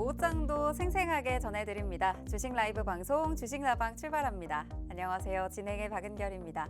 옷장도 생생하게 전해드립니다. 주식 라이브 방송 주식나방 출발합니다. 안녕하세요. 진행의 박은결입니다.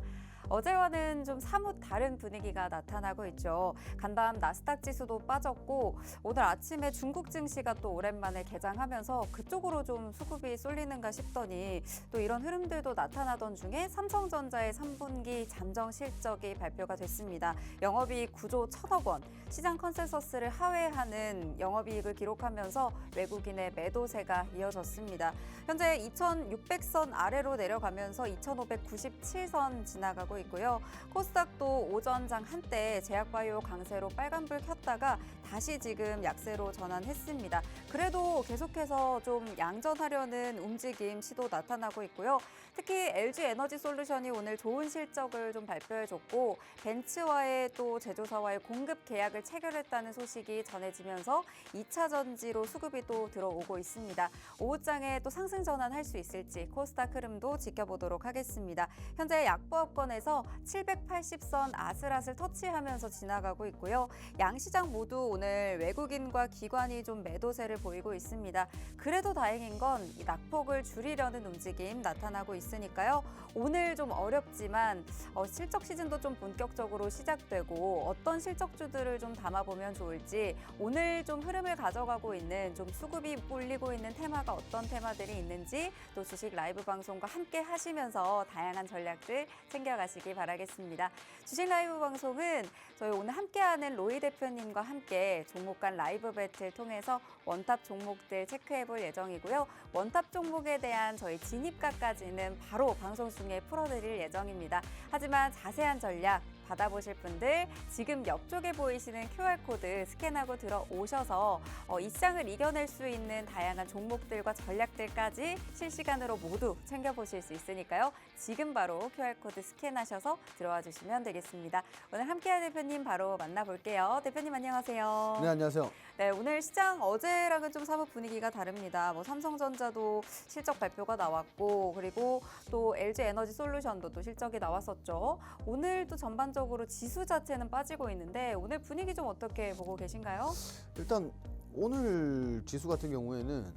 어제와는 좀 사뭇 다른 분위기가 나타나고 있죠. 간밤 나스닥 지수도 빠졌고 오늘 아침에 중국 증시가 또 오랜만에 개장하면서 그쪽으로 좀 수급이 쏠리는가 싶더니 또 이런 흐름들도 나타나던 중에 삼성전자의 3분기 잠정 실적이 발표가 됐습니다. 영업이익 9조 1천억 원, 시장 컨센서스를 하회하는 영업이익을 기록하면서 외국인의 매도세가 이어졌습니다. 현재 2,600선 아래로 내려가면서 2,597선 지나가고 있고요. 코스닥도 오전장 한때 제약바이오 강세로 빨간불 켰다가 다시 지금 약세로 전환했습니다. 그래도 계속해서 좀 양전하려는 움직임 시도 나타나고 있고요. 특히 LG에너지솔루션이 오늘 좋은 실적을 좀 발표해줬고 벤츠와의 또 제조사와의 공급 계약을 체결했다는 소식이 전해지면서 2차 전지로 수급이 또 들어오고 있습니다. 오후장에 또 상승 전환할 수 있을지 코스닥 흐름도 지켜보도록 하겠습니다. 현재 약보합권에서 780선 아슬아슬 터치하면서 지나가고 있고요. 양시장 모두 오늘 외국인과 기관이 좀 매도세를 보이고 있습니다. 그래도 다행인 건 이 낙폭을 줄이려는 움직임 나타나고 있으니까요. 오늘 좀 어렵지만 실적 시즌도 좀 본격적으로 시작되고 어떤 실적주들을 좀 담아보면 좋을지 오늘 좀 흐름을 가져가고 있는 좀 수급이 몰리고 있는 테마가 어떤 테마들이 있는지 또 주식 라이브 방송과 함께 하시면서 다양한 전략들 챙겨가시기 바라겠습니다. 주식 라이브 방송은 저희 오늘 함께하는 로이 대표님과 함께 종목 간 라이브 배틀 통해서 원탑 종목들 체크해볼 예정이고요. 원탑 종목에 대한 저희 진입가까지는 바로 방송 중에 풀어드릴 예정입니다. 하지만 자세한 전략 받아보실 분들 지금 옆쪽에 보이시는 QR코드 스캔하고 들어오셔서 이 시장을 이겨낼 수 있는 다양한 종목들과 전략들까지 실시간으로 모두 챙겨보실 수 있으니까요. 지금 바로 QR코드 스캔하셔서 들어와 주시면 되겠습니다. 오늘 함께할 대표님 바로 만나볼게요. 대표님 안녕하세요. 네, 안녕하세요. 네, 오늘 시장 어제랑은 좀 사뭇 분위기가 다릅니다. 삼성전자도 실적 발표가 나왔고 그리고 또 LG에너지솔루션도 또 실적이 나왔었죠. 오늘도 전반적으로 지수 자체는 빠지고 있는데 오늘 분위기 좀 어떻게 보고 계신가요? 일단 오늘 지수 같은 경우에는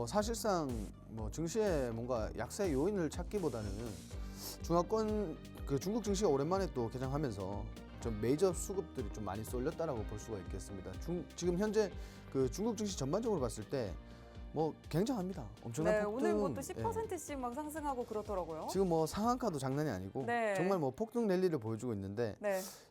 사실상 증시에 뭔가 약세 요인을 찾기보다는 중국 증시가 오랜만에 또 개장하면서 좀 메이저 수급들이 좀 많이 쏠렸다라고 볼 수가 있겠습니다. 지금 현재 중국 증시 전반적으로 봤을 때 굉장합니다. 엄청난 폭등. 오늘 또 10%씩 막 상승하고 그렇더라고요. 지금 상한가도 장난이 아니고 정말 폭등 랠리를 보여주고 있는데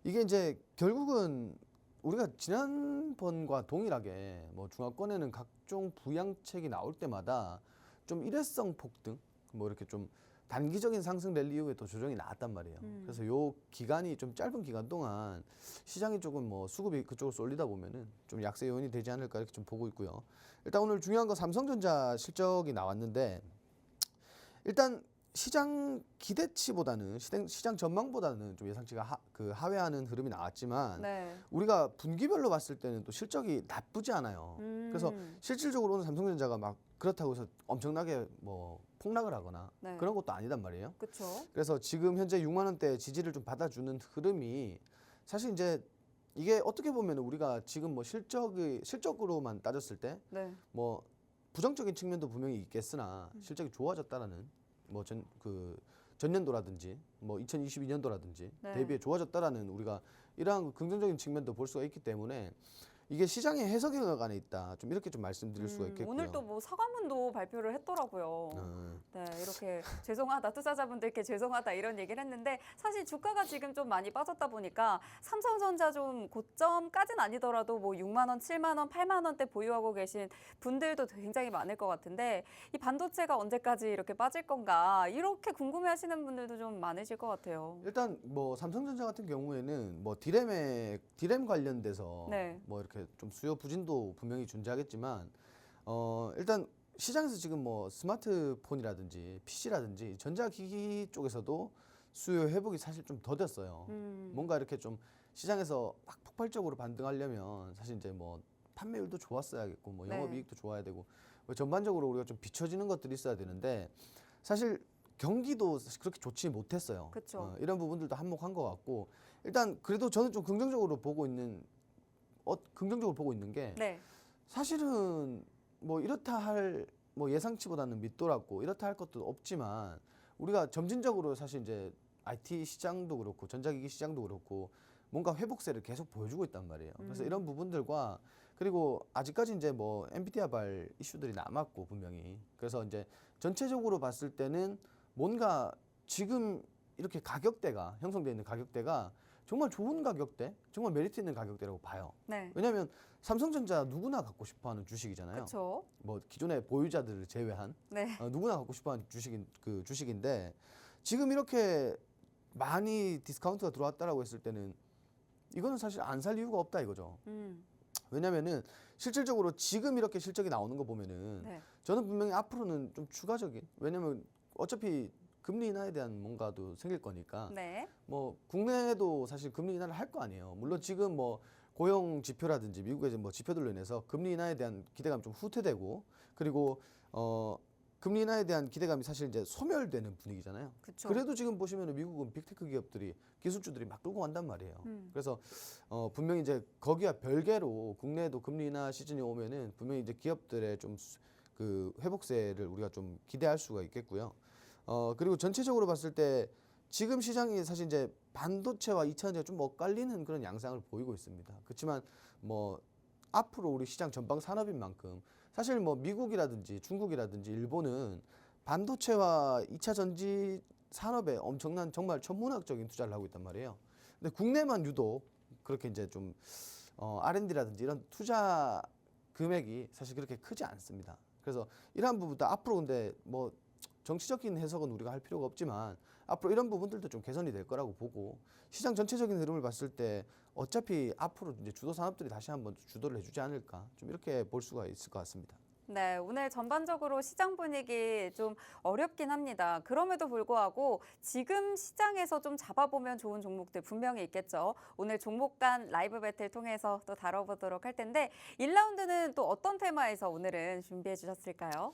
이게 이제 결국은 우리가 지난번과 동일하게 중화권에는 각종 부양책이 나올 때마다 좀 일회성 폭등, 이렇게 좀 단기적인 상승 랠리 이후에 또 조정이 나왔단 말이에요. 그래서 요 기간이 좀 짧은 기간 동안 시장이 조금 수급이 그쪽으로 쏠리다 보면은 좀 약세 요인이 되지 않을까 이렇게 좀 보고 있고요. 일단 오늘 중요한 건 삼성전자 실적이 나왔는데 일단 시장 기대치보다는 시장 전망보다는 좀 예상치가 하회하는 흐름이 나왔지만 우리가 분기별로 봤을 때는 또 실적이 나쁘지 않아요. 그래서 실질적으로는 삼성전자가 막 그렇다고 해서 엄청나게 폭락을 하거나 그런 것도 아니단 말이에요. 그렇죠. 그래서 지금 현재 6만 원대 지지를 좀 받아주는 흐름이 사실 이제 이게 어떻게 보면 우리가 지금 실적으로만 따졌을 때 부정적인 측면도 분명히 있겠으나 실적이 좋아졌다라는 전년도라든지 2022년도라든지 대비해 좋아졌다라는 우리가 이러한 긍정적인 측면도 볼 수가 있기 때문에 이게 시장의 해석에 있다. 좀 이렇게 좀 말씀드릴 수가 있겠고요. 오늘 또 사과문도 발표를 했더라고요. 네, 이렇게 죄송하다, 투자자분들께 죄송하다 이런 얘기를 했는데 사실 주가가 지금 좀 많이 빠졌다 보니까 삼성전자 좀 고점까지는 아니더라도 6만 원, 7만 원, 8만 원대 보유하고 계신 분들도 굉장히 많을 것 같은데 이 반도체가 언제까지 이렇게 빠질 건가 이렇게 궁금해하시는 분들도 좀 많으실 것 같아요. 일단 삼성전자 같은 경우에는 디램 관련돼서 이렇게 좀 수요 부진도 분명히 존재하겠지만 일단 시장에서 지금 스마트폰이라든지 PC라든지 전자기기 쪽에서도 수요 회복이 사실 좀 더뎠어요. 뭔가 이렇게 좀 시장에서 막 폭발적으로 반등하려면 사실 이제 판매율도 좋았어야겠고 영업이익도 좋아야 되고 전반적으로 우리가 좀 비춰지는 것들이 있어야 되는데 사실 경기도 그렇게 좋지 못했어요. 이런 부분들도 한몫한 것 같고 일단 그래도 저는 좀 긍정적으로 보고 있는 게 사실은 뭐 이렇다 할 뭐 예상치보다는 밑돌았고 이렇다 할 것도 없지만 우리가 점진적으로 사실 이제 IT 시장도 그렇고 전자기기 시장도 그렇고 뭔가 회복세를 계속 보여주고 있단 말이에요. 그래서 이런 부분들과 그리고 아직까지 이제 뭐 엔비디아발 이슈들이 남았고 분명히 그래서 이제 전체적으로 봤을 때는 뭔가 지금 이렇게 가격대가 형성되어 있는 가격대가 정말 좋은 가격대, 정말 메리트 있는 가격대라고 봐요. 네. 왜냐하면 삼성전자 누구나 갖고 싶어하는 주식이잖아요. 그렇죠. 뭐 기존의 보유자들을 제외한 네. 누구나 갖고 싶어하는 주식인데 지금 이렇게 많이 디스카운트가 들어왔다라고 했을 때는 이거는 사실 안 살 이유가 없다 이거죠. 왜냐면은 실질적으로 지금 이렇게 실적이 나오는 거 보면은 네. 저는 분명히 앞으로는 좀 추가적인 왜냐면 어차피 금리 인하에 대한 뭔가도 생길 거니까 네. 뭐 국내에도 사실 금리 인하를 할 거 아니에요. 물론 지금 뭐 고용 지표라든지 미국의 뭐 지표들로 인해서 금리 인하에 대한 기대감이 좀 후퇴되고 그리고 금리 인하에 대한 기대감이 사실 이제 소멸되는 분위기잖아요. 그쵸. 그래도 지금 보시면은 미국은 빅테크 기업들이 기술주들이 막 끌고 간단 말이에요. 그래서 분명히 이제 거기와 별개로 국내에도 금리 인하 시즌이 오면은 분명히 이제 기업들의 좀 그 회복세를 우리가 좀 기대할 수가 있겠고요. 그리고 전체적으로 봤을 때 지금 시장이 사실 이제 반도체와 2차전지가 좀 엇갈리는 그런 양상을 보이고 있습니다. 그렇지만 뭐 앞으로 우리 시장 전방 산업인 만큼 사실 뭐 미국이라든지 중국이라든지 일본은 반도체와 2차 전지 산업에 엄청난 정말 천문학적인 투자를 하고 있단 말이에요. 근데 국내만 유독 그렇게 이제 좀 R&D라든지 이런 투자 금액이 사실 그렇게 크지 않습니다. 그래서 이러한 부분도 앞으로 근데 뭐 정치적인 해석은 우리가 할 필요가 없지만 앞으로 이런 부분들도 좀 개선이 될 거라고 보고 시장 전체적인 흐름을 봤을 때 어차피 앞으로 이제 주도 산업들이 다시 한번 주도를 해주지 않을까 좀 이렇게 볼 수가 있을 것 같습니다. 네, 오늘 전반적으로 시장 분위기 좀 어렵긴 합니다. 그럼에도 불구하고 지금 시장에서 좀 잡아보면 좋은 종목들 분명히 있겠죠. 오늘 종목 간 라이브 배틀 통해서 또 다뤄보도록 할 텐데 1라운드는 또 어떤 테마에서 오늘은 준비해 주셨을까요?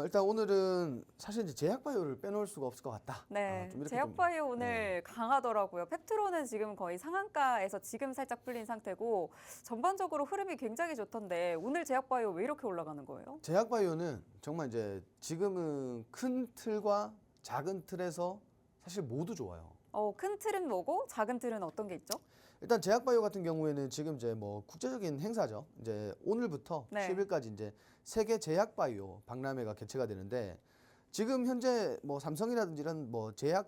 일단 오늘은 사실 이제 제약바이오를 빼놓을 수가 없을 것 같다. 네, 좀 이렇게 제약바이오 오늘 강하더라고요. 펩트로는 지금 거의 상한가에서 지금 살짝 풀린 상태고 전반적으로 흐름이 굉장히 좋던데 오늘 제약바이오 왜 이렇게 올라가는 거예요? 제약바이오는 정말 이제 지금은 큰 틀과 작은 틀에서 사실 모두 좋아요. 큰 틀은 뭐고 작은 틀은 어떤 게 있죠? 일단 제약바이오 같은 경우에는 지금 이제 뭐 국제적인 행사죠. 이제 오늘부터 네. 10일까지 이제 세계 제약바이오 박람회가 개최가 되는데 지금 현재 뭐 삼성이라든지 이런 뭐 제약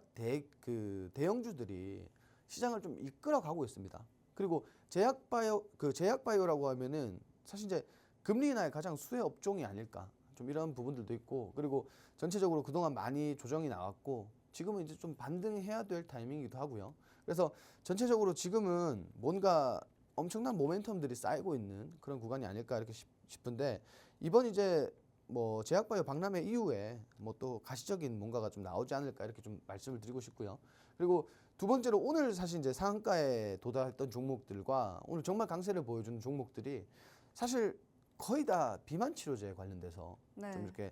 대형주들이 시장을 좀 이끌어 가고 있습니다. 그리고 제약바이오라고 하면은 사실 이제 금리 인하의 가장 수혜 업종이 아닐까. 좀 이런 부분들도 있고 그리고 전체적으로 그동안 많이 조정이 나왔고 지금은 이제 좀 반등해야 될 타이밍이기도 하고요. 그래서 전체적으로 지금은 뭔가 엄청난 모멘텀들이 쌓이고 있는 그런 구간이 아닐까 이렇게 싶은데 이번 이제 뭐 제약바이오 박람회 이후에 뭐 또 가시적인 뭔가가 좀 나오지 않을까 이렇게 좀 말씀을 드리고 싶고요. 그리고 두 번째로 오늘 사실 이제 상한가에 도달했던 종목들과 오늘 정말 강세를 보여주는 종목들이 사실 거의 다 비만 치료제에 관련돼서 네. 좀 이렇게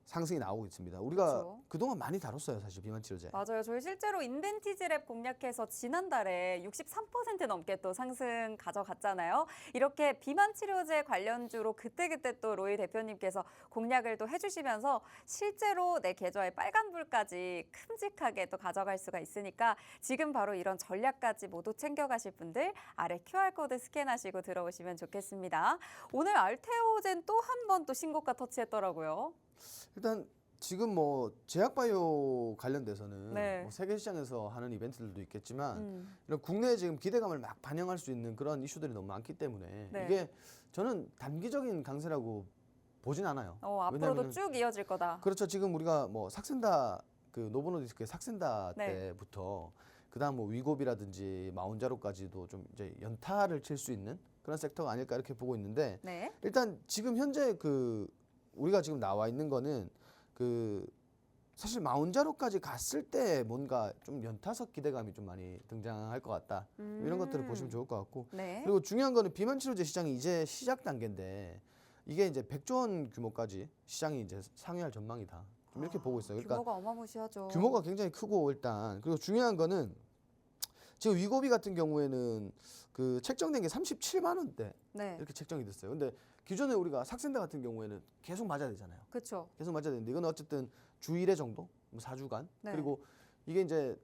상승이 나오고 있습니다. 우리가 그렇죠. 그동안 많이 다뤘어요, 사실 비만 치료제. 맞아요. 저희 실제로 인벤티지랩 공략해서 지난달에 63% 넘게 또 상승 가져갔잖아요. 이렇게 비만 치료제 관련주로 그때그때 또 로이 대표님께서 공략을 또 해주시면서 실제로 내 계좌에 빨간불까지 큼직하게 또 가져갈 수가 있으니까 지금 바로 이런 전략까지 모두 챙겨가실 분들 아래 QR코드 스캔하시고 들어오시면 좋겠습니다. 오늘 알테오젠 또 한 번 또 신고가 터치했더라고요. 일단 지금 뭐 제약바이오 관련돼서는 네. 뭐 세계 시장에서 하는 이벤트들도 있겠지만 이런 국내에 지금 기대감을 막 반영할 수 있는 그런 이슈들이 너무 많기 때문에 네. 이게 저는 단기적인 강세라고 보진 않아요. 앞으로도 왜냐하면은 쭉 이어질 거다. 그렇죠. 지금 우리가 뭐 삭센다 그 노보노디스크의 삭센다 네. 때부터 그다음 뭐 위고비라든지 마운자로까지도 좀 이제 연타를 칠 수 있는 그런 섹터가 아닐까 이렇게 보고 있는데 네. 일단 지금 현재 그 우리가 지금 나와 있는 거는 그 사실 마운자로까지 갔을 때 뭔가 좀 연타석 기대감이 좀 많이 등장할 것 같다. 이런 것들을 보시면 좋을 것 같고 네. 그리고 중요한 거는 비만 치료제 시장이 이제 시작 단계인데 이게 이제 100조 원 규모까지 시장이 이제 상회할 전망이다. 좀 이렇게 보고 있어요. 그러니까 규모가 어마무시하죠. 규모가 굉장히 크고 일단 그리고 중요한 거는 지금 위고비 같은 경우에는 그 책정된 게 37만 원대 네. 이렇게 책정이 됐어요. 근데 기존에 우리가 삭센다 같은 경우에는 계속 맞아야 되잖아요. 그렇죠. 계속 맞아야 되는데 이건 어쨌든 주 1회 정도, 뭐 4주간. 네. 그리고 이게 이제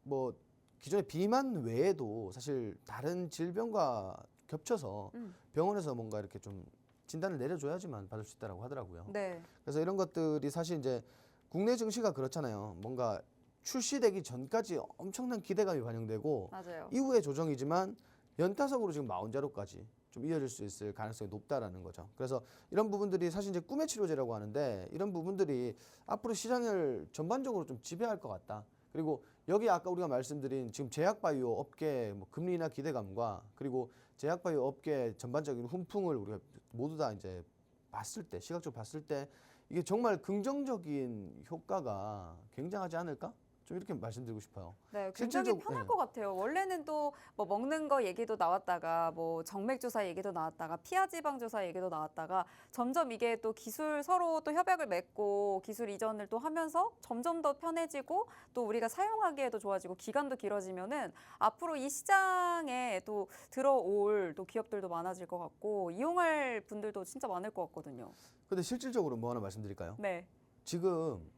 뭐 기존의 비만 외에도 사실 다른 질병과 겹쳐서 병원에서 뭔가 이렇게 좀 진단을 내려줘야지만 받을 수 있다라고 하더라고요. 네. 그래서 이런 것들이 사실 이제 국내 증시가 그렇잖아요. 뭔가 출시되기 전까지 엄청난 기대감이 반영되고 맞아요. 이후에 조정이지만 연타석으로 지금 마운자로까지 좀 이어질 수 있을 가능성이 높다라는 거죠. 그래서 이런 부분들이 사실 이제 꿈의 치료제라고 하는데 이런 부분들이 앞으로 시장을 전반적으로 좀 지배할 것 같다. 그리고 여기 아까 우리가 말씀드린 지금 제약바이오 업계 뭐 금리나 기대감과 그리고 제약바이오 업계 전반적인 훈풍을 우리가 모두 다 이제 봤을 때 시각적으로 봤을 때 이게 정말 긍정적인 효과가 굉장하지 않을까? 좀 이렇게 말씀드리고 싶어요. 네, 굉장히 편할 것 같아요. 원래는 또 뭐 먹는 거 얘기도 나왔다가 뭐 정맥 주사 얘기도 나왔다가 피하 지방 주사 얘기도 나왔다가 점점 이게 또 기술 서로 또 협약을 맺고 기술 이전을 또 하면서 점점 더 편해지고 또 우리가 사용하기에도 좋아지고 기간도 길어지면은 앞으로 이 시장에 또 들어올 또 기업들도 많아질 것 같고 이용할 분들도 진짜 많을 것 같거든요. 근데 실질적으로 뭐 하나 말씀드릴까요? 네. 지금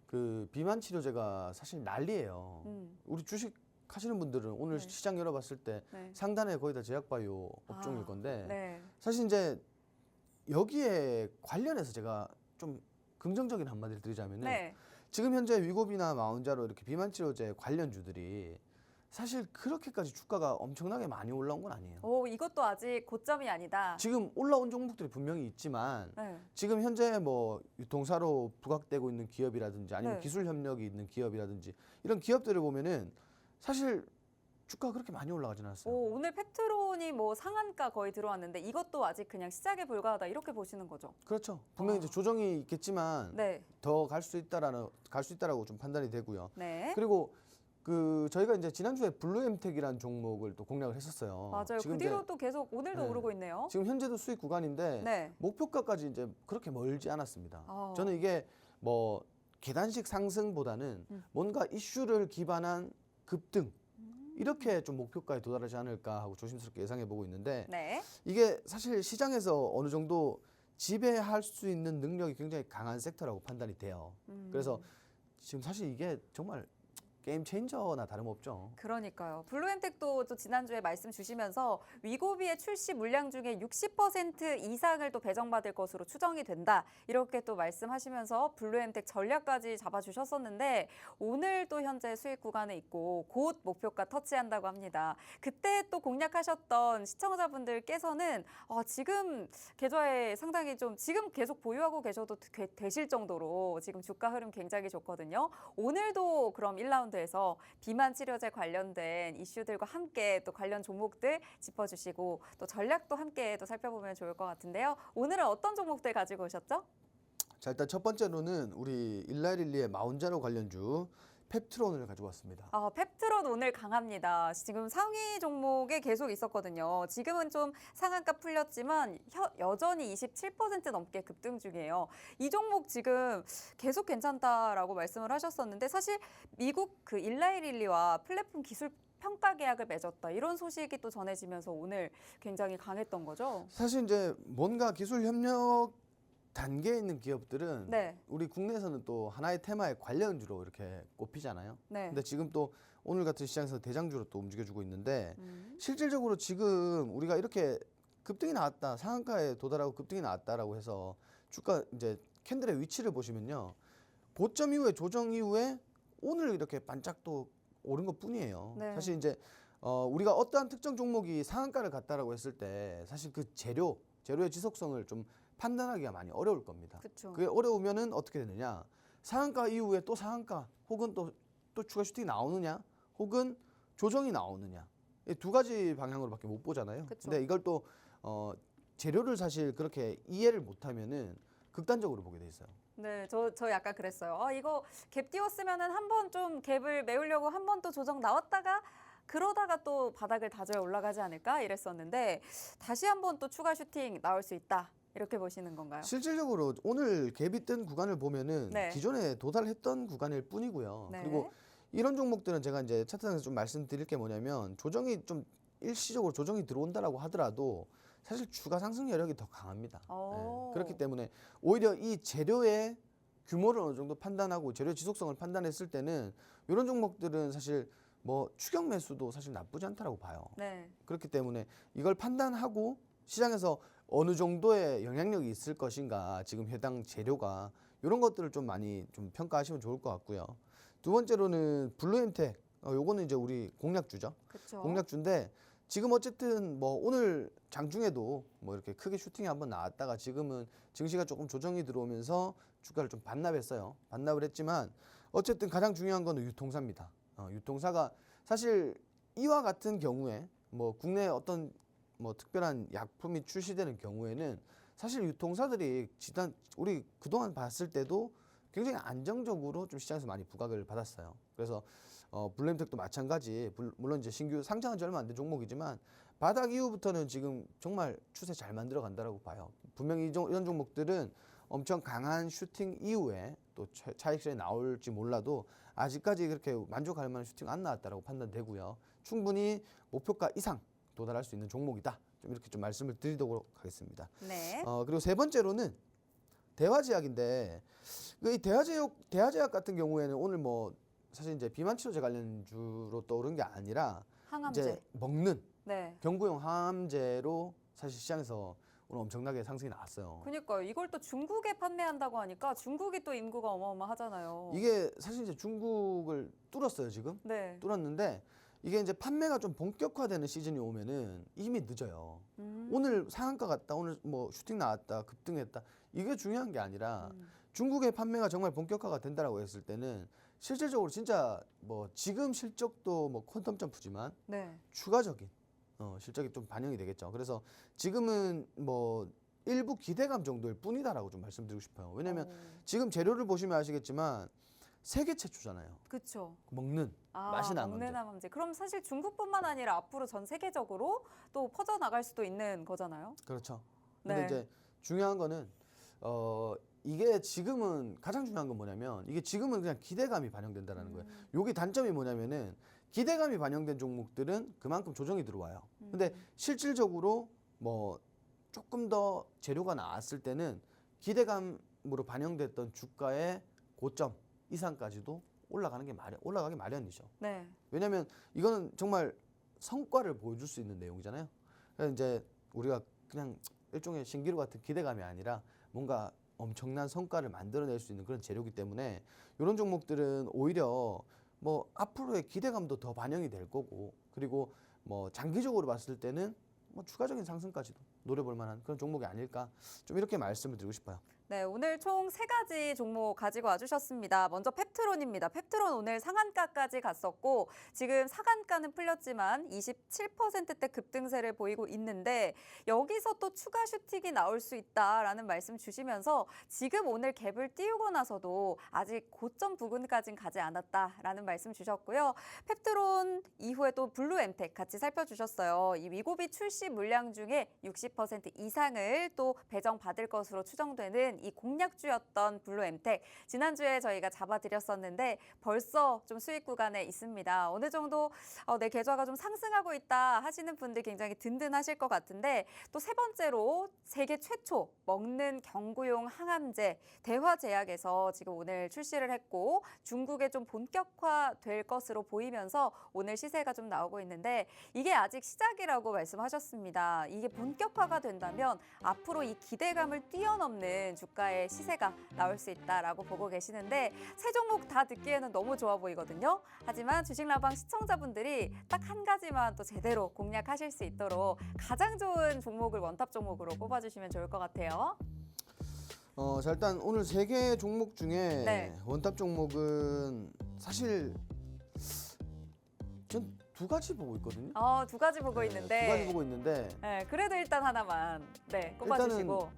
그 비만 치료제가 사실 난리예요. 우리 주식 하시는 분들은 오늘 네. 시장 열어봤을 때 네. 상단에 거의 다 제약바이오 업종일 건데 네. 사실 이제 여기에 관련해서 제가 좀 긍정적인 한마디를 드리자면은 네. 지금 현재 위고비나 마운자로 이렇게 비만 치료제 관련주들이 사실 그렇게까지 주가가 엄청나게 많이 올라온 건 아니에요. 오, 이것도 아직 고점이 아니다. 지금 올라온 종목들이 분명히 있지만 네. 지금 현재 뭐 유통사로 부각되고 있는 기업이라든지 아니면 네. 기술 협력이 있는 기업이라든지 이런 기업들을 보면은 사실 주가가 그렇게 많이 올라가진 않았어요. 오, 오늘 펩트론이 뭐 상한가 거의 들어왔는데 이것도 아직 그냥 시작에 불과하다 이렇게 보시는 거죠? 그렇죠. 분명히 이제 조정이 있겠지만 네. 더 갈 수 있다라고 좀 판단이 되고요. 네. 그리고 그 저희가 이제 지난주에 블루엠텍이라는 종목을 또 공략을 했었어요. 맞아요. 그 뒤로 또 계속 오늘도 네. 오르고 있네요. 지금 현재도 수익 구간인데 네. 목표가까지 이제 그렇게 멀지 않았습니다. 어. 저는 이게 뭐 계단식 상승보다는 뭔가 이슈를 기반한 급등 이렇게 좀 목표가에 도달하지 않을까 하고 조심스럽게 예상해 보고 있는데 네. 이게 사실 시장에서 어느 정도 지배할 수 있는 능력이 굉장히 강한 섹터라고 판단이 돼요. 그래서 지금 사실 이게 정말 게임 체인저나 다름없죠. 그러니까요. 블루엠텍도 또 지난주에 말씀 주시면서 위고비의 출시 물량 중에 60% 이상을 또 배정받을 것으로 추정이 된다. 이렇게 또 말씀하시면서 블루엠텍 전략까지 잡아주셨었는데 오늘 또 현재 수익 구간에 있고 곧 목표가 터치한다고 합니다. 그때 또 공략하셨던 시청자분들께서는 지금 계좌에 상당히 좀 지금 계속 보유하고 계셔도 되실 정도로 지금 주가 흐름 굉장히 좋거든요. 오늘도 그럼 1라운드에서 비만 치료제 관련된 이슈들과 함께 또 관련 종목들 짚어주시고 또 전략도 함께 또 살펴보면 좋을 것 같은데요. 오늘은 어떤 종목들 가지고 오셨죠? 자, 일단 첫 번째로는 우리 일라일릴리의 마운자로 관련주 펩트론을 가지고 왔습니다. 펩트론 오늘 강합니다. 지금 상위 종목에 계속 있었거든요. 지금은 좀 상한가 풀렸지만 여전히 27% 넘게 급등 중이에요. 이 종목 지금 계속 괜찮다라고 말씀을 하셨었는데 사실 미국 그 일라이릴리와 플랫폼 기술 평가 계약을 맺었다. 이런 소식이 또 전해지면서 오늘 굉장히 강했던 거죠. 사실 이제 뭔가 기술 협력 단계에 있는 기업들은 네. 우리 국내에서는 또 하나의 테마의 관련주로 이렇게 꼽히잖아요. 네. 근데 지금 또 오늘 같은 시장에서 대장주로 또 움직여주고 있는데 실질적으로 지금 우리가 이렇게 급등이 나왔다, 상한가에 도달하고 급등이 나왔다라고 해서 주가 이제 캔들의 위치를 보시면요, 고점 이후에 조정 이후에 오늘 이렇게 반짝 또 오른 것뿐이에요. 네. 사실 이제 우리가 어떠한 특정 종목이 상한가를 갔다라고 했을 때 사실 그 재료의 지속성을 좀 판단하기가 많이 어려울 겁니다. 그쵸. 그게 어려우면은 어떻게 되느냐? 상한가 이후에 또 상한가 혹은 또 추가 슈팅이 나오느냐? 혹은 조정이 나오느냐? 이 두 가지 방향으로밖에 못 보잖아요. 그쵸. 근데 이걸 또 재료를 사실 그렇게 이해를 못하면은 극단적으로 보게 돼 있어요. 네, 저 약간 그랬어요. 이거 갭 띄웠으면은 한 번 좀 갭을 메우려고 한 번 또 조정 나왔다가 그러다가 또 바닥을 다져야 올라가지 않을까 이랬었는데 다시 한 번 또 추가 슈팅 나올 수 있다. 이렇게 보시는 건가요? 실질적으로 오늘 갭이 뜬 구간을 보면은 네. 기존에 도달했던 구간일 뿐이고요. 네. 그리고 이런 종목들은 제가 이제 차트상에서 좀 말씀드릴 게 뭐냐면 조정이 좀 일시적으로 조정이 들어온다라고 하더라도 사실 추가 상승 여력이 더 강합니다. 네. 그렇기 때문에 오히려 이 재료의 규모를 어느 정도 판단하고 재료 지속성을 판단했을 때는 이런 종목들은 사실 뭐 추격 매수도 사실 나쁘지 않다라고 봐요. 네. 그렇기 때문에 이걸 판단하고 시장에서 어느 정도의 영향력이 있을 것인가, 지금 해당 재료가 이런 것들을 좀 많이 좀 평가하시면 좋을 것 같고요. 두 번째로는 블루엔텍, 요거는 이제 우리 공략주죠. 그쵸. 공략주인데 지금 어쨌든 뭐 오늘 장중에도 뭐 이렇게 크게 슈팅이 한번 나왔다가 지금은 증시가 조금 조정이 들어오면서 주가를 좀 반납했어요. 반납을 했지만 어쨌든 가장 중요한 거는 유통사입니다. 유통사가 사실 이와 같은 경우에 뭐 국내 어떤 뭐 특별한 약품이 출시되는 경우에는 사실 유통사들이 지난 우리 그동안 봤을 때도 굉장히 안정적으로 좀 시장에서 많이 부각을 받았어요. 그래서 블루엔텍도 마찬가지. 물론 이제 신규 상장한 지 얼마 안 된 종목이지만 바닥 이후부터는 지금 정말 추세 잘 만들어 간다라고 봐요. 분명히 이런 종목들은 엄청 강한 슈팅 이후에 또 차익 실현이 나올지 몰라도 아직까지 그렇게 만족할 만한 슈팅 안 나왔다라고 판단되고요. 충분히 목표가 이상 도달할 수 있는 종목이다. 좀 이렇게 좀 말씀을 드리도록 하겠습니다. 네. 그리고 세 번째로는 대화제약인데 이 대화제약 같은 경우에는 오늘 뭐 사실 이제 비만 치료제 관련주로 떠오른 게 아니라 항암제. 이제 먹는 네. 경구용 항암제로 사실 시장에서 오늘 엄청나게 상승이 나왔어요. 그러니까요. 이걸 또 중국에 판매한다고 하니까 중국이 또 인구가 어마어마하잖아요. 이게 사실 이제 중국을 뚫었어요, 지금. 네. 뚫었는데 이게 이제 판매가 좀 본격화되는 시즌이 오면은 이미 늦어요. 오늘 상한가 갔다, 오늘 뭐 슈팅 나왔다, 급등했다. 이게 중요한 게 아니라 중국의 판매가 정말 본격화가 된다라고 했을 때는 실질적으로 진짜 뭐 지금 실적도 뭐 퀀텀 점프지만 네. 추가적인 실적이 좀 반영이 되겠죠. 그래서 지금은 뭐 일부 기대감 정도일 뿐이다라고 좀 말씀드리고 싶어요. 왜냐하면 지금 재료를 보시면 아시겠지만 세계 최초잖아요. 그렇죠. 먹는 맛이 나는 먹는 항암제. 그럼 사실 중국뿐만 아니라 앞으로 전 세계적으로 또 퍼져나갈 수도 있는 거잖아요. 그렇죠. 근데 네. 이제 중요한 거는 이게 지금은 가장 중요한 건 뭐냐면 이게 지금은 그냥 기대감이 반영된다라는 거예요. 여기 단점이 뭐냐면은 기대감이 반영된 종목들은 그만큼 조정이 들어와요. 근데 실질적으로 뭐 조금 더 재료가 나왔을 때는 기대감으로 반영됐던 주가의 고점 이상까지도 올라가기 마련이죠. 네. 왜냐하면 이거는 정말 성과를 보여줄 수 있는 내용이잖아요. 그래서 이제 우리가 그냥 일종의 신기루 같은 기대감이 아니라 뭔가 엄청난 성과를 만들어낼 수 있는 그런 재료이기 때문에 이런 종목들은 오히려 뭐 앞으로의 기대감도 더 반영이 될 거고, 그리고 뭐 장기적으로 봤을 때는 뭐 추가적인 상승까지도 노려볼 만한 그런 종목이 아닐까, 좀 이렇게 말씀을 드리고 싶어요. 네, 오늘 총 3가지 종목 가지고 와주셨습니다. 먼저 펩트론입니다. 펩트론 오늘 상한가까지 갔었고 지금 상한가는 풀렸지만 27%대 급등세를 보이고 있는데 여기서 또 추가 슈팅이 나올 수 있다라는 말씀 주시면서 지금 오늘 갭을 띄우고 나서도 아직 고점 부근까지는 가지 않았다라는 말씀 주셨고요. 펩트론 이후에 또 블루엠텍 같이 살펴주셨어요. 이 위고비 출시 물량 중에 60% 이상을 또 배정받을 것으로 추정되는 이 공략주였던 블루엠텍, 지난주에 저희가 잡아드렸었는데 벌써 좀 수익 구간에 있습니다. 어느 정도 내 계좌가 좀 상승하고 있다 하시는 분들 굉장히 든든하실 것 같은데, 또 세 번째로 세계 최초 먹는 경구용 항암제 대화제약에서 지금 오늘 출시를 했고 중국에 좀 본격화될 것으로 보이면서 오늘 시세가 좀 나오고 있는데 이게 아직 시작이라고 말씀하셨습니다. 이게 본격화가 된다면 앞으로 이 기대감을 뛰어넘는 주가의 시세가 나올 수 있다라고 보고 계시는데 세 종목 다 듣기에는 너무 좋아 보이거든요. 하지만 주식라방 시청자분들이 딱 한 가지만 또 제대로 공략하실 수 있도록 가장 좋은 종목을 원탑 종목으로 꼽아주시면 좋을 것 같아요. 자, 일단 오늘 3개 종목 중에 네. 원탑 종목은 사실 전 2가지 보고 있거든요. 2가지 보고 있는데. 2가지 보고 있는데. 네, 그래도 일단 하나만 꼽아주시고.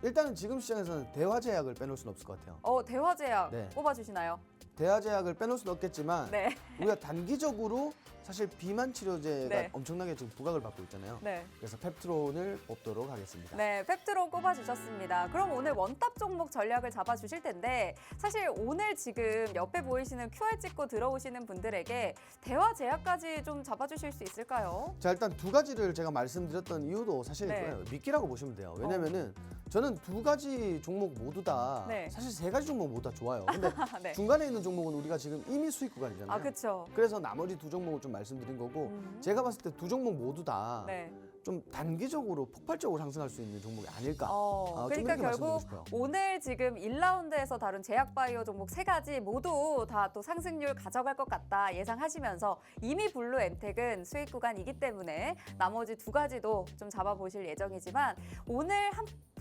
일단은 지금 시장에서는 대화제약을 빼놓을 수는 없을 것 같아요. 대화제약 네. 꼽아주시나요? 대화제약을 빼놓을 수는 없겠지만 네. 우리가 단기적으로 사실 비만 치료제가 네. 엄청나게 지금 부각을 받고 있잖아요. 네. 그래서 펩트론을 뽑도록 하겠습니다. 네, 펩트론 꼽아주셨습니다. 그럼 오늘 원탑 종목 전략을 잡아주실 텐데 사실 오늘 지금 옆에 보이시는 QR 찍고 들어오시는 분들에게 대화 제약까지 좀 잡아주실 수 있을까요? 자, 일단 두 가지를 제가 말씀드렸던 이유도 사실 네. 미끼라고 보시면 돼요. 왜냐면은 저는 두 가지 종목 모두 다 네. 사실 세 가지 종목 모두 다 좋아요. 근데 네. 중간에 있는 종목은 우리가 지금 이미 수익 구간이잖아요. 아, 그렇죠. 그래서 나머지 두 종목을 좀 말씀드린 거고 제가 봤을 때 두 종목 모두 다 네. 좀 단기적으로 폭발적으로 상승할 수 있는 종목이 아닐까. 좀 그러니까 이렇게 결국 말씀드리고 싶어요. 오늘 지금 1라운드에서 다룬 제약바이오 종목 세 가지 모두 다 또 상승률 가져갈 것 같다 예상하시면서 이미 블루 엠텍은 수익 구간이기 때문에 나머지 두 가지도 좀 잡아보실 예정이지만 오늘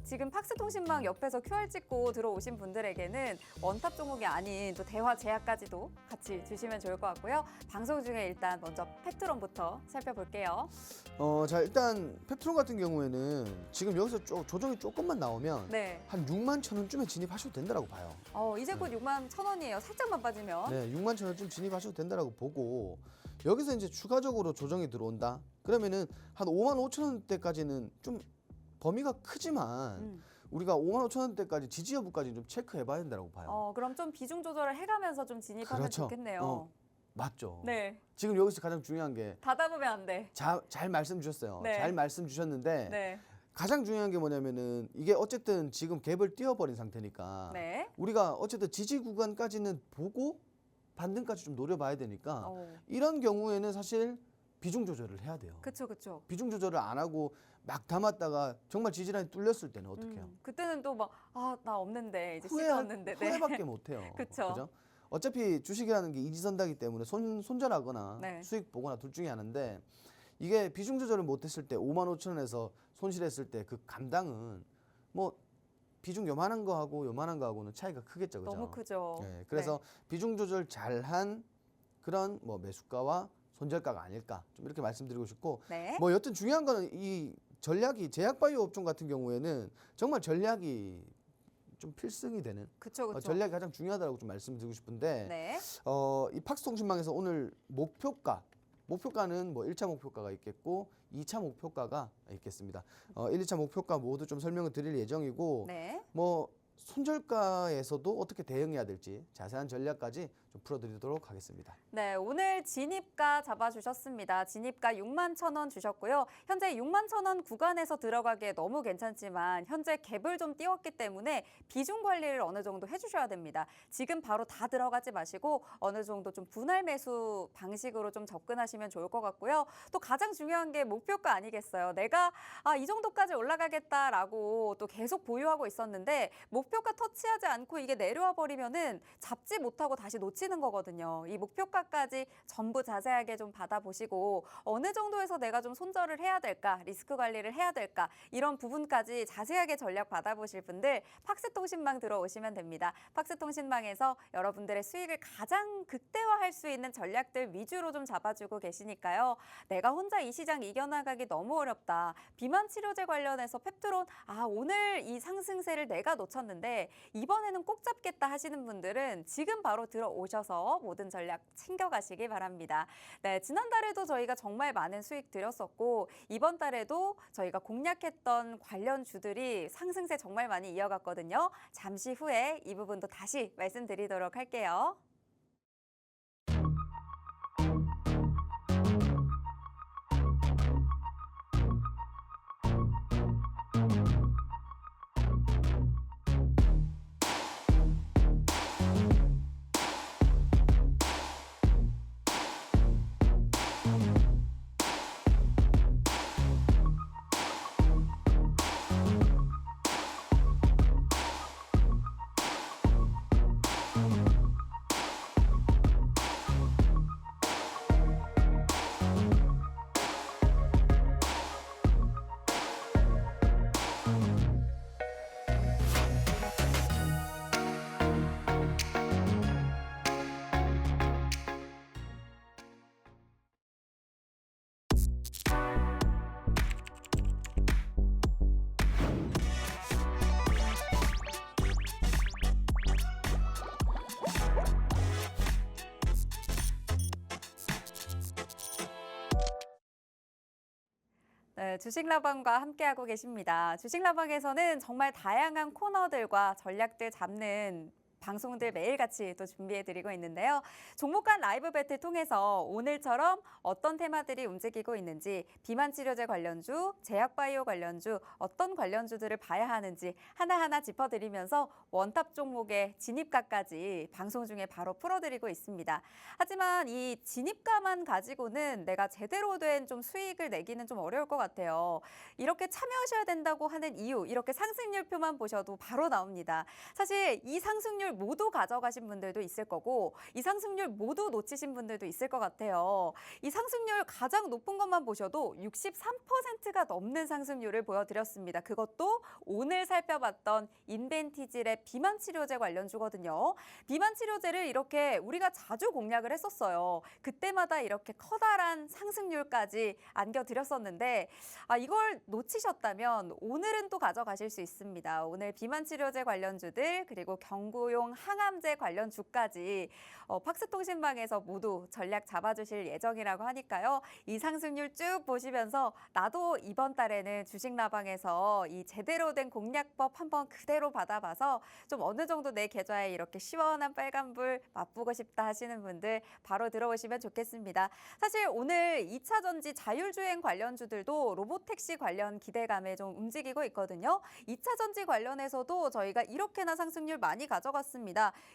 지금 팍스통신망 옆에서 QR 찍고 들어오신 분들에게는 원탑 종목이 아닌 또 대화 제약까지도 같이 주시면 좋을 것 같고요. 방송 중에 일단 먼저 펩트론부터 살펴볼게요. 자, 일단 펩트론 같은 경우에는 지금 여기서 조정이 조금만 나오면 네. 한 6만 천 원쯤에 진입하셔도 된다고 봐요. 이제 곧 6만 1,000원이에요. 살짝만 빠지면. 네, 6만 천 원쯤 진입하셔도 된다고 보고 여기서 이제 추가적으로 조정이 들어온다. 그러면은 한 5만 5천 원대까지는 좀 범위가 크지만 우리가 5만 5천 원대까지 지지 여부까지 좀 체크해봐야 된다고 봐요. 그럼 좀 비중 조절을 해가면서 좀 진입하면 그렇죠. 좋겠네요. 맞죠. 네. 지금 여기서 가장 중요한 게 닫아보면 안 돼. 잘 말씀 주셨어요. 네. 잘 말씀 주셨는데 네. 가장 중요한 게 뭐냐면은 이게 어쨌든 지금 갭을 띄워버린 상태니까 네. 우리가 어쨌든 지지 구간까지는 보고 반등까지 좀 노려봐야 되니까 이런 경우에는 사실 비중 조절을 해야 돼요. 그렇죠. 비중 조절을 안 하고 막 담았다가 정말 지지라인이 뚫렸을 때는 어떻게 해요? 그때는 또 막 나 없는데 이제 시켰는데 후회밖에 못 해요. 그렇죠. 어차피 주식이라는 게 이지선다기 때문에 손절하거나 네. 수익 보거나 둘 중에 하나인데 이게 비중 조절을 못 했을 때 5만 5천 원에서 손실했을 때 그 감당은 뭐 비중 요만한 거하고 요만한 거하고는 차이가 크겠죠. 그죠? 너무 크죠. 네, 그래서 비중 조절 잘한 그런 뭐 매수가와 손절가가 아닐까 좀 이렇게 말씀드리고 싶고 네. 뭐 여튼 중요한 거는 이 전략이 제약바이오 업종 같은 경우에는 정말 전략이 좀 필승이 되는 그렇죠. 전략이 가장 중요하다고 좀 말씀드리고 싶은데 네. 이 팍스통신망에서 오늘 목표가는 뭐 1차 목표가가 있겠고 2차 목표가가 있겠습니다. 1, 2차 목표가 모두 좀 설명을 드릴 예정이고 네. 뭐 손절가에서도 어떻게 대응해야 될지 자세한 전략까지 좀 풀어드리도록 하겠습니다. 네, 오늘 진입가 잡아주셨습니다. 진입가 6만 1,000원 주셨고요. 현재 6만 1,000원 구간에서 들어가기에 너무 괜찮지만 현재 갭을 좀 띄웠기 때문에 비중 관리를 어느 정도 해주셔야 됩니다. 지금 바로 다 들어가지 마시고 어느 정도 좀 분할 매수 방식으로 좀 접근하시면 좋을 것 같고요. 또 가장 중요한 게 목표가 아니겠어요. 내가 이 정도까지 올라가겠다라고 또 계속 보유하고 있었는데 목표가 터치하지 않고 이게 내려와 버리면은 잡지 못하고 다시 놓치는 거거든요. 이 목표가까지 전부 자세하게 좀 받아보시고 어느 정도에서 내가 좀 손절을 해야 될까, 리스크 관리를 해야 될까 이런 부분까지 자세하게 전략 받아보실 분들 팍스통신망 들어오시면 됩니다. 팍스통신망에서 여러분들의 수익을 가장 극대화할 수 있는 전략들 위주로 좀 잡아주고 계시니까요. 내가 혼자 이 시장 이겨나가기 너무 어렵다. 비만 치료제 관련해서 펩트론 오늘 이 상승세를 내가 놓쳤는데 이번에는 꼭 잡겠다 하시는 분들은 지금 바로 들어오셔서 모든 전략 챙겨가시기 바랍니다. 네, 지난달에도 저희가 정말 많은 수익 드렸었고 이번 달에도 저희가 공략했던 관련 주들이 상승세 정말 많이 이어갔거든요. 잠시 후에 이 부분도 다시 말씀드리도록 할게요. 네, 주식라방과 함께하고 계십니다. 주식라방에서는 정말 다양한 코너들과 전략들 잡는 방송들 매일같이 또 준비해드리고 있는데요. 종목 간 라이브 배틀 통해서 오늘처럼 어떤 테마들이 움직이고 있는지, 비만치료제 관련주, 제약바이오 관련주, 어떤 관련주들을 봐야 하는지 하나하나 짚어드리면서 원탑 종목의 진입가까지 방송 중에 바로 풀어드리고 있습니다. 하지만 이 진입가만 가지고는 내가 제대로 된 좀 수익을 내기는 좀 어려울 것 같아요. 이렇게 참여하셔야 된다고 하는 이유, 이렇게 상승률표만 보셔도 바로 나옵니다. 사실 이 상승률 모두 가져가신 분들도 있을 거고 이 상승률 모두 놓치신 분들도 있을 것 같아요. 이 상승률 가장 높은 것만 보셔도 63%가 넘는 상승률을 보여드렸습니다. 그것도 오늘 살펴봤던 인벤티질의 비만치료제 관련주거든요. 비만치료제를 이렇게 우리가 자주 공략을 했었어요. 그때마다 이렇게 커다란 상승률까지 안겨드렸었는데 이걸 놓치셨다면 오늘은 또 가져가실 수 있습니다. 오늘 비만치료제 관련주들 그리고 경구용 항암제 관련 주까지 팍스통신방에서 모두 전략 잡아주실 예정이라고 하니까요. 이 상승률 쭉 보시면서 나도 이번 달에는 주식라방에서 이 제대로 된 공략법 한번 그대로 받아봐서 좀 어느 정도 내 계좌에 이렇게 시원한 빨간불 맛보고 싶다 하시는 분들 바로 들어오시면 좋겠습니다. 사실 오늘 2차 전지 자율주행 관련주들도 로보택시 관련 기대감에 좀 움직이고 있거든요. 2차 전지 관련해서도 저희가 이렇게나 상승률 많이 가져갔습니다.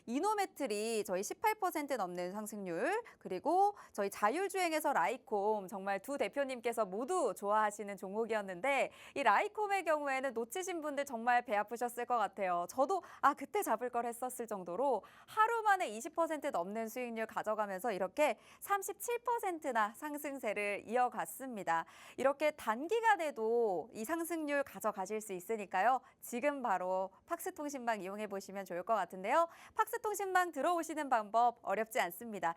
이노메틀이 저희 18% 넘는 상승률, 그리고 저희 자율주행에서 라이콤 정말 두 대표님께서 모두 좋아하시는 종목이었는데 이 라이콤의 경우에는 놓치신 분들 정말 배 아프셨을 것 같아요. 저도 그때 잡을 걸 했었을 정도로 하루 만에 20% 넘는 수익률 가져가면서 이렇게 37%나 상승세를 이어갔습니다. 이렇게 단기간에도 이 상승률 가져가실 수 있으니까요. 지금 바로 팍스통신방 이용해 보시면 좋을 것 같은데요. 팍스통신방 들어오시는 방법 어렵지 않습니다.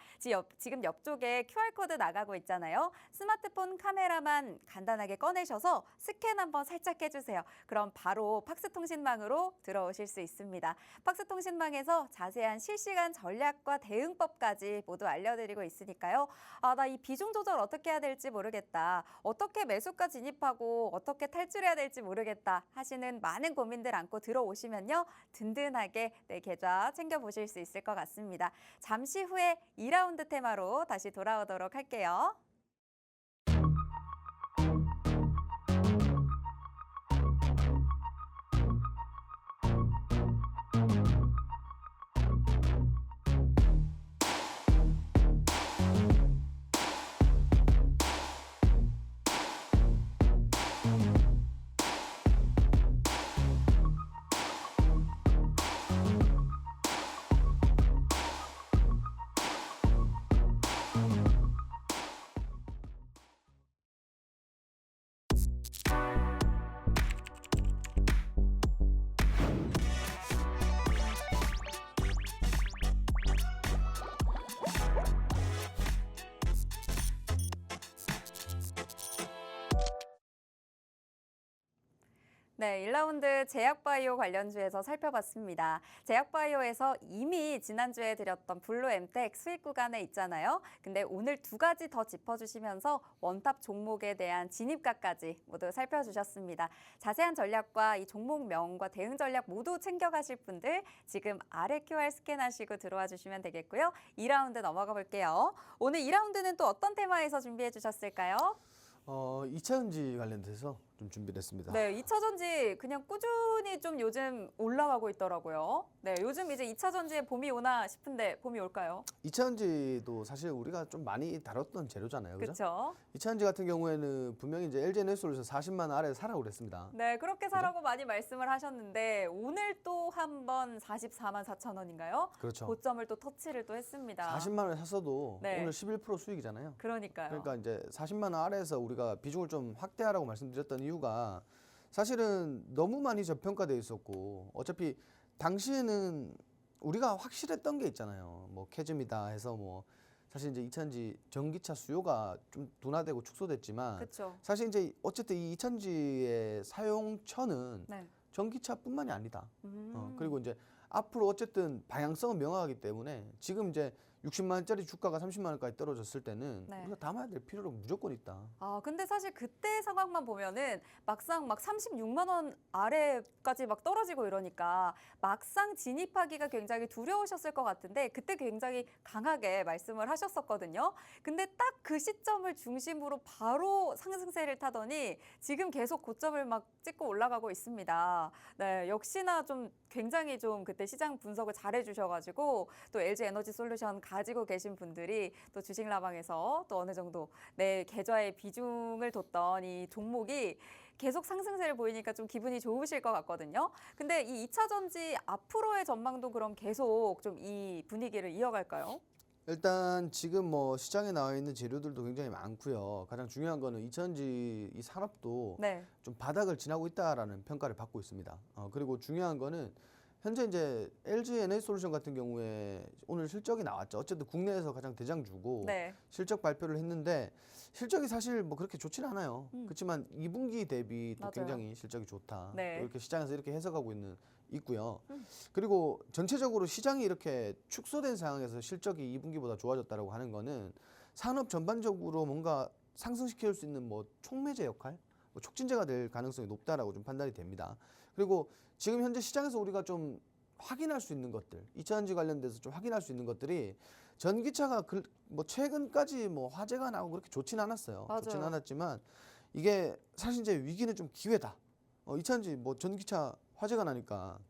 지금 옆쪽에 QR코드 나가고 있잖아요. 스마트폰 카메라만 간단하게 꺼내셔서 스캔 한번 살짝 해주세요. 그럼 바로 팍스통신방으로 들어오실 수 있습니다. 팍스통신방에서 자세한 실시간 전략과 대응법까지 모두 알려드리고 있으니까요. 나 이 비중 조절 어떻게 해야 될지 모르겠다. 어떻게 매수가 진입하고 어떻게 탈출해야 될지 모르겠다 하시는 많은 고민들 안고 들어오시면요. 든든하게 내 계좌 챙겨보실 수 있을 것 같습니다. 잠시 후에 2라운드 테마로 다시 돌아오도록 할게요. 네, 1라운드 제약바이오 관련주에서 살펴봤습니다. 제약바이오에서 이미 지난주에 드렸던 블루엠텍 수익 구간에 있잖아요. 근데 오늘 두 가지 더 짚어주시면서 원탑 종목에 대한 진입가까지 모두 살펴주셨습니다. 자세한 전략과 이 종목명과 대응 전략 모두 챙겨가실 분들 지금 아래 QR 스캔하시고 들어와 주시면 되겠고요. 2라운드 넘어가 볼게요. 오늘 2라운드는 또 어떤 테마에서 준비해 주셨을까요? 2차 전지 관련돼서 좀 준비를 했습니다. 네, 2차 전지 그냥 꾸준히 좀 요즘 올라가고 있더라고요. 네, 요즘 이제 2차 전지에 봄이 오나 싶은데 봄이 올까요? 2차 전지도 사실 우리가 좀 많이 다뤘던 재료잖아요. 그죠? 그렇죠. 2차 전지 같은 경우에는 분명히 이제 LG에너지솔루션 40만 원 아래 사라고 그랬습니다. 네, 그렇게 사라고 많이 말씀을 하셨는데 오늘 또 한번 44만 4천 원인가요? 그렇죠. 고점을 또 터치를 또 했습니다. 40만 원에 샀어도 네. 오늘 11% 수익이잖아요. 그러니까요. 그러니까 이제 40만 원 아래에서 우리가 비중을 좀 확대하라고 말씀드렸던 이유가 사실은 너무 많이 저평가되어 있었고 어차피 당시에는 우리가 확실했던 게 있잖아요. 뭐 캐즘이다 해서 뭐 사실 이제 2차전지 전기차 수요가 좀 둔화되고 축소됐지만 그쵸. 사실 이제 어쨌든 이 2차전지의 사용처는 네. 전기차뿐만이 아니다. 그리고 이제 앞으로 어쨌든 방향성은 명확하기 때문에 지금 이제 60만 원짜리 주가가 30만 원까지 떨어졌을 때는 네. 우리가 담아야 될 필요가 무조건 있다. 근데 사실 그때 상황만 보면은 막상 막 36만 원 아래까지 막 떨어지고 이러니까 막상 진입하기가 굉장히 두려우셨을 것 같은데 그때 굉장히 강하게 말씀을 하셨었거든요. 근데 딱 그 시점을 중심으로 바로 상승세를 타더니 지금 계속 고점을 막 찍고 올라가고 있습니다. 네, 역시나 좀 굉장히 좀 그때 시장 분석을 잘해 주셔가지고 또 LG 에너지 솔루션 가지고 계신 분들이 또 주식라방에서 또 어느 정도 내 계좌의 비중을 뒀던 이 종목이 계속 상승세를 보이니까 좀 기분이 좋으실 것 같거든요. 근데 이 2차 전지 앞으로의 전망도 그럼 계속 좀 이 분위기를 이어갈까요? 일단 지금 뭐 시장에 나와 있는 재료들도 굉장히 많고요. 가장 중요한 거는 2차전지 이 산업도 네. 좀 바닥을 지나고 있다라는 평가를 받고 있습니다. 그리고 중요한 거는 현재 이제 LG 에너지솔루션 같은 경우에 오늘 실적이 나왔죠. 어쨌든 국내에서 가장 대장주고 네. 실적 발표를 했는데 실적이 사실 뭐 그렇게 좋지는 않아요. 그렇지만 2분기 대비 또 맞아요. 굉장히 실적이 좋다. 네. 또 이렇게 시장에서 이렇게 해석하고 있고요. 그리고 전체적으로 시장이 이렇게 축소된 상황에서 실적이 2분기보다 좋아졌다라고 하는 거는 산업 전반적으로 뭔가 상승시킬 수 있는 뭐 촉매제 역할, 뭐 촉진제가 될 가능성이 높다라고 좀 판단이 됩니다. 그리고 지금 현재 시장에서 우리가 좀 확인할 수 있는 것들, 2차전지 관련돼서 좀 확인할 수 있는 것들이 전기차가 뭐 최근까지 뭐 화재가 나고 그렇게 좋지는 않았어요. 맞아요. 좋지는 않았지만 이게 사실 이제 위기는 좀 기회다. 2차전지 뭐 전기차 화재가 나니까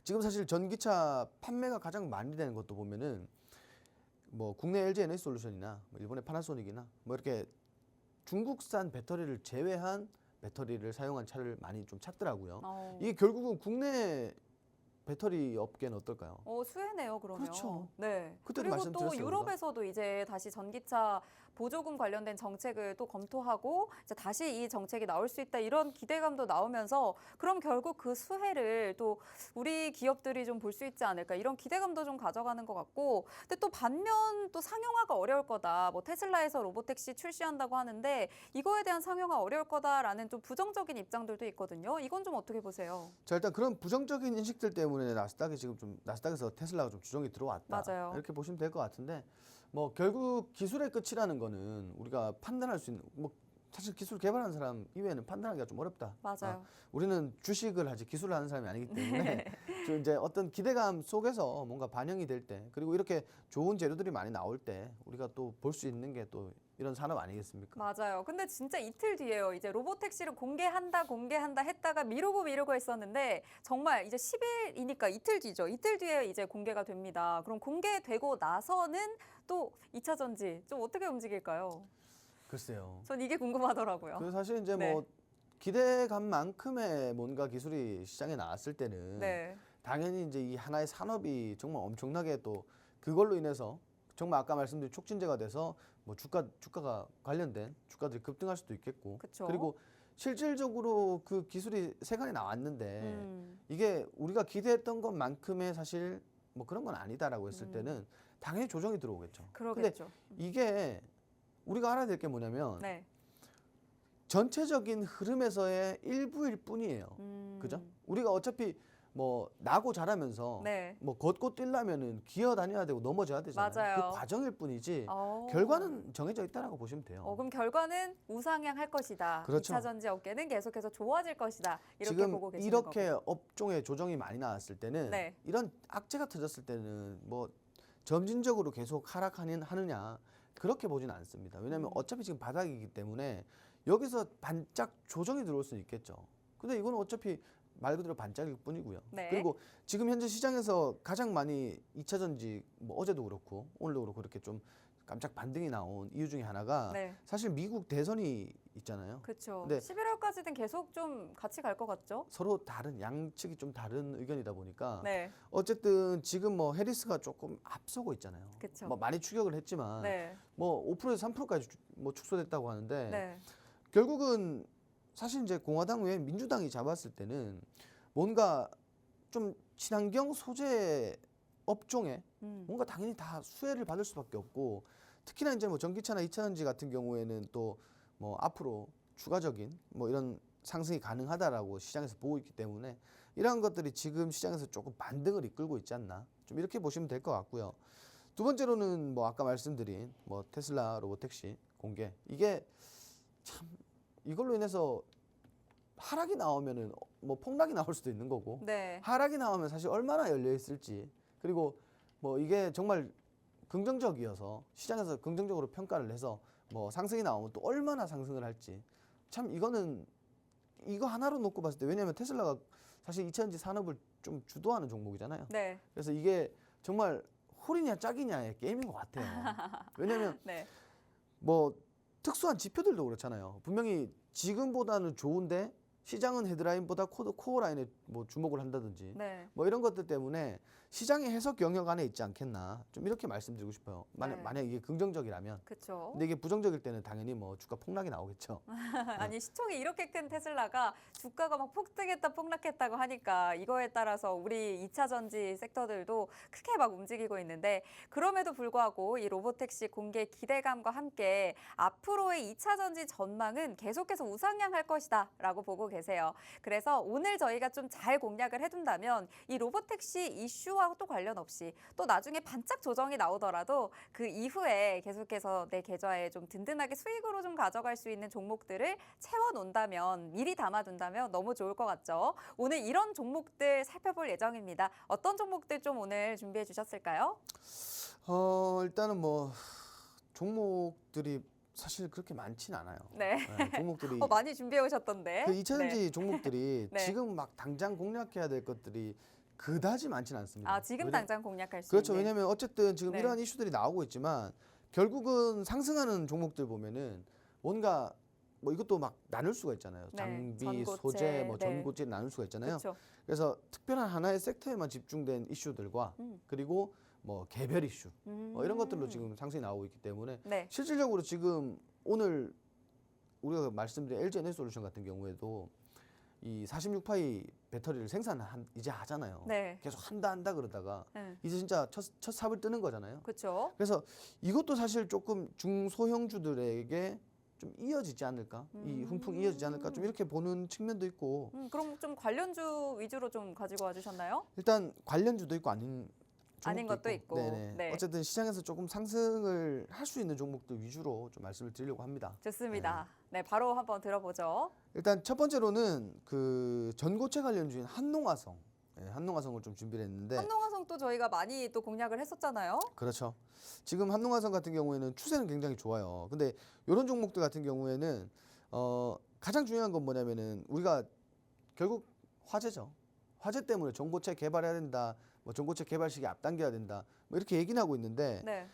지금 사실 전기차 판매가 가장 많이 되는 것도 보면은 뭐 국내 LG 에너지솔루션이나 뭐 일본의 파나소닉이나 뭐 이렇게 중국산 배터리를 제외한 배터리를 사용한 차를 많이 좀 찾더라고요. 이게 결국은 국내 배터리 업계는 어떨까요? 수혜네요, 그러면. 그렇죠. 네. 그때도 그리고 또 말씀드렸어요, 유럽에서도 이제 다시 전기차 보조금 관련된 정책을 또 검토하고 이제 다시 이 정책이 나올 수 있다 이런 기대감도 나오면서 그럼 결국 그 수혜를 또 우리 기업들이 좀 볼 수 있지 않을까 이런 기대감도 좀 가져가는 것 같고 근데 또 반면 또 상용화가 어려울 거다. 뭐 테슬라에서 로보택시 출시한다고 하는데 이거에 대한 상용화 어려울 거다라는 좀 부정적인 입장들도 있거든요. 이건 좀 어떻게 보세요? 자, 일단 그런 부정적인 인식들 때문에 나스닥이 지금 좀 나스닥에서 테슬라가 좀 주종이 들어왔다. 맞아요. 이렇게 보시면 될 것 같은데 뭐 결국 기술의 끝이라는 거는 우리가 판단할 수 있는 뭐 사실 기술 개발하는 사람 이외에는 판단하기가 좀 어렵다. 맞아요. 우리는 주식을 하지 기술을 하는 사람이 아니기 때문에 좀 이제 어떤 기대감 속에서 뭔가 반영이 될 때 그리고 이렇게 좋은 재료들이 많이 나올 때 우리가 또 볼 수 있는 게 또 이런 산업 아니겠습니까? 맞아요. 근데 진짜 이틀 뒤에요. 이제 로보택시를 공개한다 했다가 미루고 했었는데 정말 이제 10일이니까 이틀 뒤죠. 이틀 뒤에 이제 공개가 됩니다. 그럼 공개되고 나서는 또 2차 전지 좀 어떻게 움직일까요? 글쎄요. 전 이게 궁금하더라고요. 그래서 사실 이제 네. 뭐 기대감만큼의 뭔가 기술이 시장에 나왔을 때는 네. 당연히 이제 이 하나의 산업이 정말 엄청나게 또 그걸로 인해서 정말 아까 말씀드린 촉진제가 돼서 뭐 주가가 관련된 주가들이 급등할 수도 있겠고 그쵸. 그리고 실질적으로 그 기술이 세간에 나왔는데 이게 우리가 기대했던 것만큼의 사실 뭐 그런 건 아니다라고 했을 때는 당연히 조정이 들어오겠죠. 그러겠죠. 근데 이게 우리가 알아야 될 게 뭐냐면 네. 전체적인 흐름에서의 일부일 뿐이에요. 그죠? 우리가 어차피 뭐 나고 자라면서 네. 뭐 걷고 뛰려면은 기어 다녀야 되고 넘어져야 되잖아요. 맞아요. 그 과정일 뿐이지 결과는 정해져 있다라고 보시면 돼요. 그럼 결과는 우상향할 것이다. 그렇죠. 2차 전지 업계는 계속해서 좋아질 것이다. 이렇게 지금 보고 계시는 이렇게 거고. 업종의 조정이 많이 나왔을 때는 네. 이런 악재가 터졌을 때는 뭐 점진적으로 계속 하느냐 그렇게 보지는 않습니다. 왜냐하면 어차피 지금 바닥이기 때문에 여기서 반짝 조정이 들어올 수는 있겠죠. 근데 이건 어차피 말 그대로 반짝일 뿐이고요. 네. 그리고 지금 현재 시장에서 가장 많이 2차 전지 뭐 어제도 그렇고 오늘도 그렇고 이렇게 좀 깜짝 반등이 나온 이유 중에 하나가 네. 사실 미국 대선이 있잖아요. 그렇죠. 근데 11월까지는 계속 좀 같이 갈 것 같죠? 서로 다른 양측이 좀 다른 의견이다 보니까 네. 어쨌든 지금 뭐 해리스가 조금 앞서고 있잖아요. 그쵸. 뭐 많이 추격을 했지만 네. 뭐 5%에서 3%까지 뭐 축소됐다고 하는데 네. 결국은 사실 이제 공화당 외에 민주당이 잡았을 때는 뭔가 좀 친환경 소재 업종에 뭔가 당연히 다 수혜를 받을 수밖에 없고 특히나 이제 뭐 전기차나 2차 전지 같은 경우에는 또 뭐 앞으로 추가적인 뭐 이런 상승이 가능하다라고 시장에서 보고 있기 때문에 이러한 것들이 지금 시장에서 조금 반등을 이끌고 있지 않나 좀 이렇게 보시면 될 것 같고요. 두 번째로는 뭐 아까 말씀드린 뭐 테슬라 로보택시 공개, 이게 참 이걸로 인해서 하락이 나오면은 뭐 폭락이 나올 수도 있는 거고, 네. 하락이 나오면 사실 얼마나 열려 있을지, 그리고 뭐 이게 정말 긍정적이어서 시장에서 긍정적으로 평가를 해서 뭐 상승이 나오면 또 얼마나 상승을 할지, 참 이거는 이거 하나로 놓고 봤을 때, 왜냐하면 테슬라가 사실 2차전지 산업을 좀 주도하는 종목이잖아요. 네. 그래서 이게 정말 홀이냐 짝이냐의 게임인 것 같아요. 왜냐하면 네. 뭐 특수한 지표들도 그렇잖아요. 분명히 지금보다는 좋은데 시장은 헤드라인보다 코어 라인에 뭐 주목을 한다든지, 네. 뭐 이런 것들 때문에 시장의 해석 영역 안에 있지 않겠나, 좀 이렇게 말씀드리고 싶어요. 만약 이게 긍정적이라면. 그렇죠. 근데 이게 부정적일 때는 당연히 뭐 주가 폭락이 나오겠죠. 아니, 시총이 이렇게 큰 테슬라가 주가가 막 폭등했다 폭락했다고 하니까 이거에 따라서 우리 2차 전지 섹터들도 크게 막 움직이고 있는데, 그럼에도 불구하고 이 로보택시 공개 기대감과 함께 앞으로의 2차 전지 전망은 계속해서 우상향할 것이다라고 보고 계세요. 그래서 오늘 저희가 좀 잘 공략을 해둔다면 이 로보택시 이슈와 또 관련 없이 또 나중에 반짝 조정이 나오더라도 그 이후에 계속해서 내 계좌에 좀 든든하게 수익으로 좀 가져갈 수 있는 종목들을 채워놓는다면, 미리 담아둔다면 너무 좋을 것 같죠. 오늘 이런 종목들 살펴볼 예정입니다. 어떤 종목들 좀 오늘 준비해 주셨을까요? 일단은 뭐 종목들이 사실 그렇게 많진 않아요. 네. 종목들이 많이 준비해 오셨던데. 그 2차전지 종목들이 네. 지금 막 당장 공략해야 될 것들이 그다지 많지는 않습니다. 아, 지금 당장 공략할 수 그렇죠. 있는. 왜냐하면 어쨌든 지금 네. 이러한 이슈들이 나오고 있지만 결국은 상승하는 종목들 보면은 뭔가 뭐 이것도 막 나눌 수가 있잖아요. 네. 장비, 전고체, 소재, 뭐 네. 전고체 나눌 수가 있잖아요. 그렇죠. 그래서 특별한 하나의 섹터에만 집중된 이슈들과 그리고 뭐 개별 이슈 뭐 이런 것들로 지금 상승이 나오고 있기 때문에 네. 실질적으로 지금 오늘 우리가 말씀드린 LG 에너지솔루션 같은 경우에도 이 46파이 배터리를 이제 하잖아요. 네. 계속 한다 그러다가 네. 이제 진짜 첫 삽을 뜨는 거잖아요. 그렇죠. 그래서 이것도 사실 조금 중소형주들에게 좀 이어지지 않을까, 이 훈풍이 이어지지 않을까, 좀 이렇게 보는 측면도 있고. 그럼 좀 관련주 위주로 좀 가지고 와주셨나요? 일단 관련주도 있고 아닌 것도 있고. 네네. 네. 어쨌든 시장에서 조금 상승을 할 수 있는 종목들 위주로 좀 말씀을 드리려고 합니다. 좋습니다. 네, 바로 한번 들어보죠. 일단 첫 번째로는 그 전고체 관련주인 한농화성, 한농화성을 좀 준비를 했는데. 한농화성 또 저희가 많이 또 공략을 했었잖아요. 그렇죠. 지금 한농화성 같은 경우에는 추세는 굉장히 좋아요. 근데 이런 종목들 같은 경우에는 가장 중요한 건 뭐냐면은 우리가 결국 화재죠. 화재 때문에 전고체 개발해야 된다, 뭐 전고체 개발 시기 앞당겨야 된다, 뭐 이렇게 얘기는 하고 있는데, 네.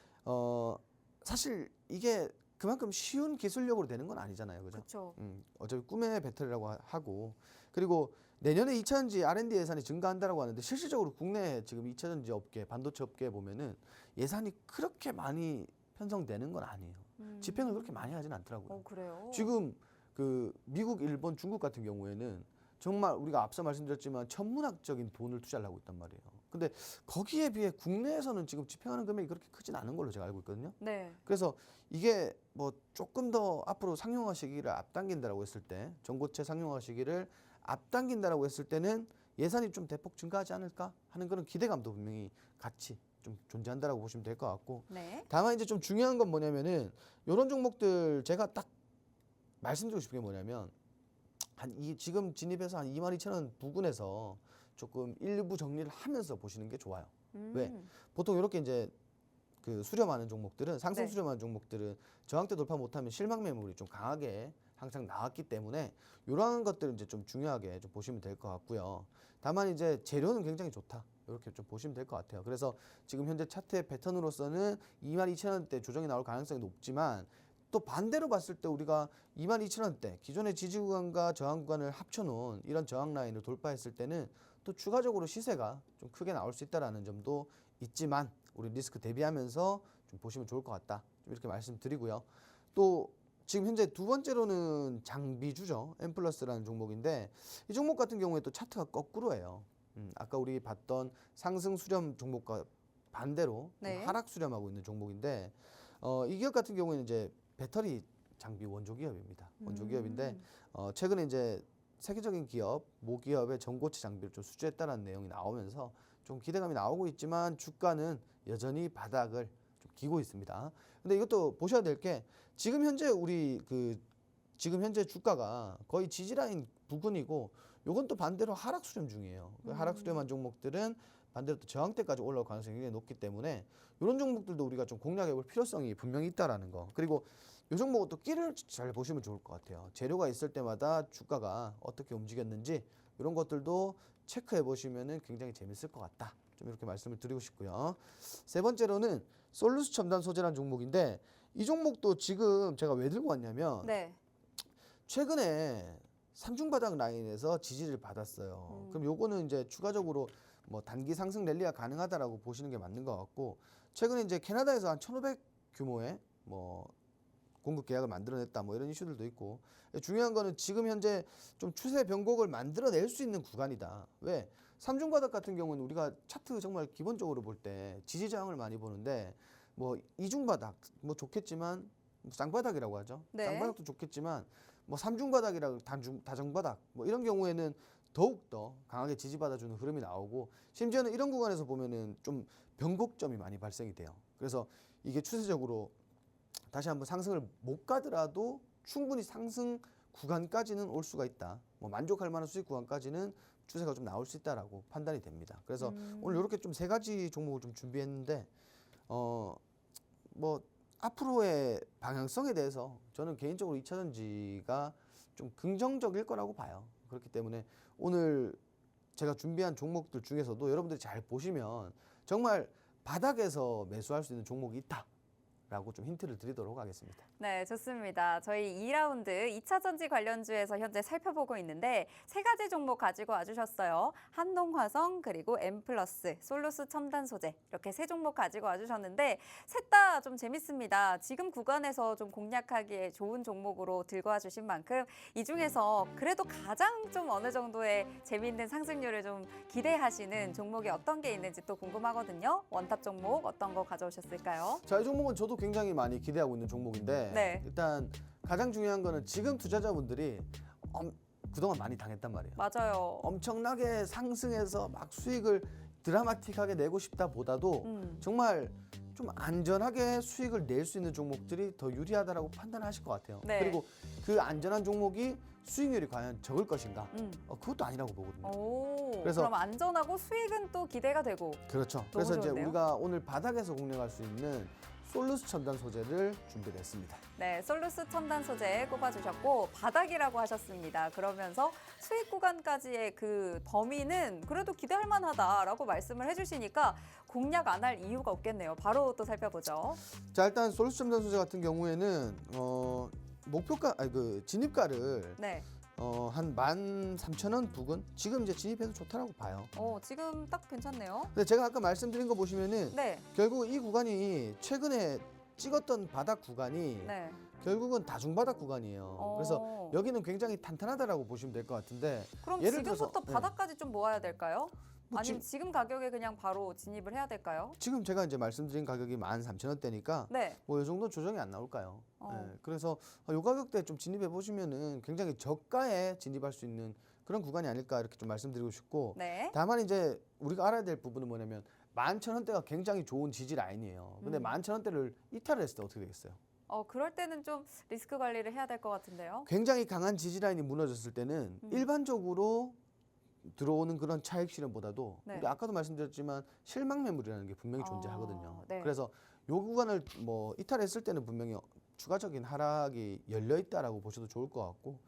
사실 이게 그만큼 쉬운 기술력으로 되는 건 아니잖아요, 그죠? 그렇죠. 어차피 꿈의 배터리라고 하고, 그리고 내년에 2차전지 R&D 예산이 증가한다라고 하는데 실질적으로 국내 지금 2차전지 업계, 반도체 업계에 보면은 예산이 그렇게 많이 편성되는 건 아니에요. 집행을 그렇게 많이 하진 않더라고요. 그래요? 지금 그 미국, 일본, 중국 같은 경우에는 정말 우리가 앞서 말씀드렸지만 천문학적인 돈을 투자를 하고 있단 말이에요. 근데 거기에 비해 국내에서는 지금 집행하는 금액이 그렇게 크진 않은 걸로 제가 알고 있거든요. 네. 그래서 이게 뭐 조금 더 앞으로 상용화 시기를 앞당긴다라고 했을 때, 전고체 상용화 시기를 앞당긴다라고 했을 때는 예산이 좀 대폭 증가하지 않을까 하는 그런 기대감도 분명히 같이 좀 존재한다라고 보시면 될 것 같고. 네. 다만 이제 좀 중요한 건 뭐냐면은 이런 종목들 제가 딱 말씀드리고 싶은 게 뭐냐면 지금 진입해서 한 22,000원 부근에서 조금 일부 정리를 하면서 보시는 게 좋아요. 왜? 보통 이렇게 이제 그 수렴하는 종목들은, 상승 네. 수렴하는 종목들은 저항대 돌파 못하면 실망 매물이 좀 강하게 항상 나왔기 때문에 이러한 것들은 이제 좀 중요하게 좀 보시면 될 것 같고요. 다만 이제 재료는 굉장히 좋다, 이렇게 좀 보시면 될 것 같아요. 그래서 지금 현재 차트의 패턴으로서는 22,000원대 조정이 나올 가능성이 높지만, 또 반대로 봤을 때 우리가 22,000원대 기존의 지지 구간과 저항 구간을 합쳐놓은 이런 저항 라인을 돌파했을 때는 또 추가적으로 시세가 좀 크게 나올 수 있다라는 점도 있지만, 우리 리스크 대비하면서 좀 보시면 좋을 것 같다, 좀 이렇게 말씀드리고요. 또 지금 현재 두 번째로는 장비주죠. 엠플러스라는 종목인데, 이 종목 같은 경우에 또 차트가 거꾸로예요. 아까 우리 봤던 상승 수렴 종목과 반대로 네. 하락 수렴하고 있는 종목인데, 이 기업 같은 경우에는 이제 배터리 장비 원조 기업입니다. 원조 기업인데 최근에 이제 세계적인 기업, 모기업의 전고체 장비를 좀 수주했다라는 내용이 나오면서 좀 기대감이 나오고 있지만 주가는 여전히 바닥을 좀 기고 있습니다. 근데 이것도 보셔야 될 게 지금 현재 지금 현재 주가가 거의 지지라인 부근이고 요건 또 반대로 하락 수렴 중이에요. 하락 수렴한 종목들은 반대로 또 저항대까지 올라올 가능성이 굉장히 높기 때문에 이런 종목들도 우리가 좀 공략해 볼 필요성이 분명히 있다라는 거. 그리고 이 종목은 또 끼를 잘 보시면 좋을 것 같아요. 재료가 있을 때마다 주가가 어떻게 움직였는지 이런 것들도 체크해 보시면은 굉장히 재밌을 것 같다. 좀 이렇게 말씀을 드리고 싶고요. 세 번째로는 솔루스 첨단 소재라는 종목인데 이 종목도 지금 제가 왜 들고 왔냐면 네. 최근에 삼중바닥 라인에서 지지를 받았어요. 그럼 요거는 이제 추가적으로 뭐 단기 상승 랠리가 가능하다라고 보시는 게 맞는 것 같고 최근에 이제 캐나다에서 한 1,500 규모의 뭐 공급 계약을 만들어냈다 뭐 이런 이슈들도 있고 중요한 거는 지금 현재 좀 추세 변곡을 만들어낼 수 있는 구간이다. 왜? 삼중바닥 같은 경우는 우리가 차트 정말 기본적으로 볼 때 지지 저항을 많이 보는데 뭐 이중바닥 뭐 좋겠지만 쌍바닥이라고 하죠. 네. 쌍바닥도 좋겠지만 뭐 삼중바닥이라고 다중바닥 뭐 이런 경우에는 더욱더 강하게 지지받아주는 흐름이 나오고 심지어는 이런 구간에서 보면은 좀 변곡점이 많이 발생이 돼요. 그래서 이게 추세적으로 다시 한번 상승을 못 가더라도 충분히 상승 구간까지는 올 수가 있다. 뭐 만족할 만한 수익 구간까지는 추세가 좀 나올 수 있다라고 판단이 됩니다. 그래서 오늘 이렇게 좀 세 가지 종목을 좀 준비했는데 뭐 앞으로의 방향성에 대해서 저는 개인적으로 2차전지가 좀 긍정적일 거라고 봐요. 그렇기 때문에 오늘 제가 준비한 종목들 중에서도 여러분들이 잘 보시면 정말 바닥에서 매수할 수 있는 종목이 있다라고 좀 힌트를 드리도록 하겠습니다. 네, 좋습니다. 저희 2라운드 2차전지 관련주에서 현재 살펴보고 있는데 세 가지 종목 가지고 와주셨어요. 한동화성 그리고 엠플러스, 솔루스 첨단 소재 이렇게 세 종목 가지고 와주셨는데 셋 다 좀 재밌습니다. 지금 구간에서 좀 공략하기에 좋은 종목으로 들고 와주신 만큼 이 중에서 그래도 가장 좀 어느 정도의 재미있는 상승률을 좀 기대하시는 종목이 어떤 게 있는지 또 궁금하거든요. 원탑 종목 어떤 거 가져오셨을까요? 자, 이 종목은 저도 굉장히 많이 기대하고 있는 종목인데 네. 일단 가장 중요한 거는 지금 투자자분들이 그동안 많이 당했단 말이에요. 맞아요. 엄청나게 상승해서 막 수익을 드라마틱하게 내고 싶다 보다도 정말 좀 안전하게 수익을 낼 수 있는 종목들이 더 유리하다라고 판단하실 것 같아요. 네. 그리고 그 안전한 종목이 수익률이 과연 적을 것인가? 그것도 아니라고 보거든요. 그래서 그럼 안전하고 수익은 또 기대가 되고. 그렇죠. 그래서 좋은데요? 이제 우리가 오늘 바닥에서 공략할 수 있는 솔루스 첨단 소재를 준비를 했습니다. 네, 솔루스 첨단 소재 꼽아주셨고 바닥이라고 하셨습니다. 그러면서 수익 구간까지의 그 범위는 그래도 기대할 만하다라고 말씀을 해주시니까 공략 안 할 이유가 없겠네요. 바로 또 살펴보죠. 자, 일단 솔루스 첨단 소재 같은 경우에는 목표가 진입가를 네. 한 13,000원 부근 지금 이제 진입해도 좋다라고 봐요. 지금 딱 괜찮네요. 근데 제가 아까 말씀드린 거 보시면은 네. 결국 이 구간이 최근에 찍었던 바닥 구간이 네. 결국은 다중바닥 구간이에요. 그래서 여기는 굉장히 탄탄하다라고 보시면 될 것 같은데 그럼 예를 지금부터 들어서, 바닥까지 좀 모아야 될까요? 뭐 아니면 지금 가격에 그냥 바로 진입을 해야 될까요? 지금 제가 이제 말씀드린 가격이 13,000원대니까 네. 뭐 이 정도 조정이 안 나올까요? 네, 그래서 이 가격대에 좀 진입해 보시면은 굉장히 저가에 진입할 수 있는 그런 구간이 아닐까 이렇게 좀 말씀드리고 싶고 네. 다만 이제 우리가 알아야 될 부분은 뭐냐면 11,000원대가 굉장히 좋은 지지 라인이에요. 근데 11,000원대를 이탈을 했을 때 어떻게 되겠어요? 그럴 때는 좀 리스크 관리를 해야 될 것 같은데요. 굉장히 강한 지지 라인이 무너졌을 때는 일반적으로 들어오는 그런 차익 실현보다도 네. 우리 아까도 말씀드렸지만 실망 매물이라는 게 분명히 존재하거든요. 네. 그래서 요 구간을 뭐 이탈했을 때는 분명히 추가적인 하락이 열려 있다라고 보셔도 좋을 것 같고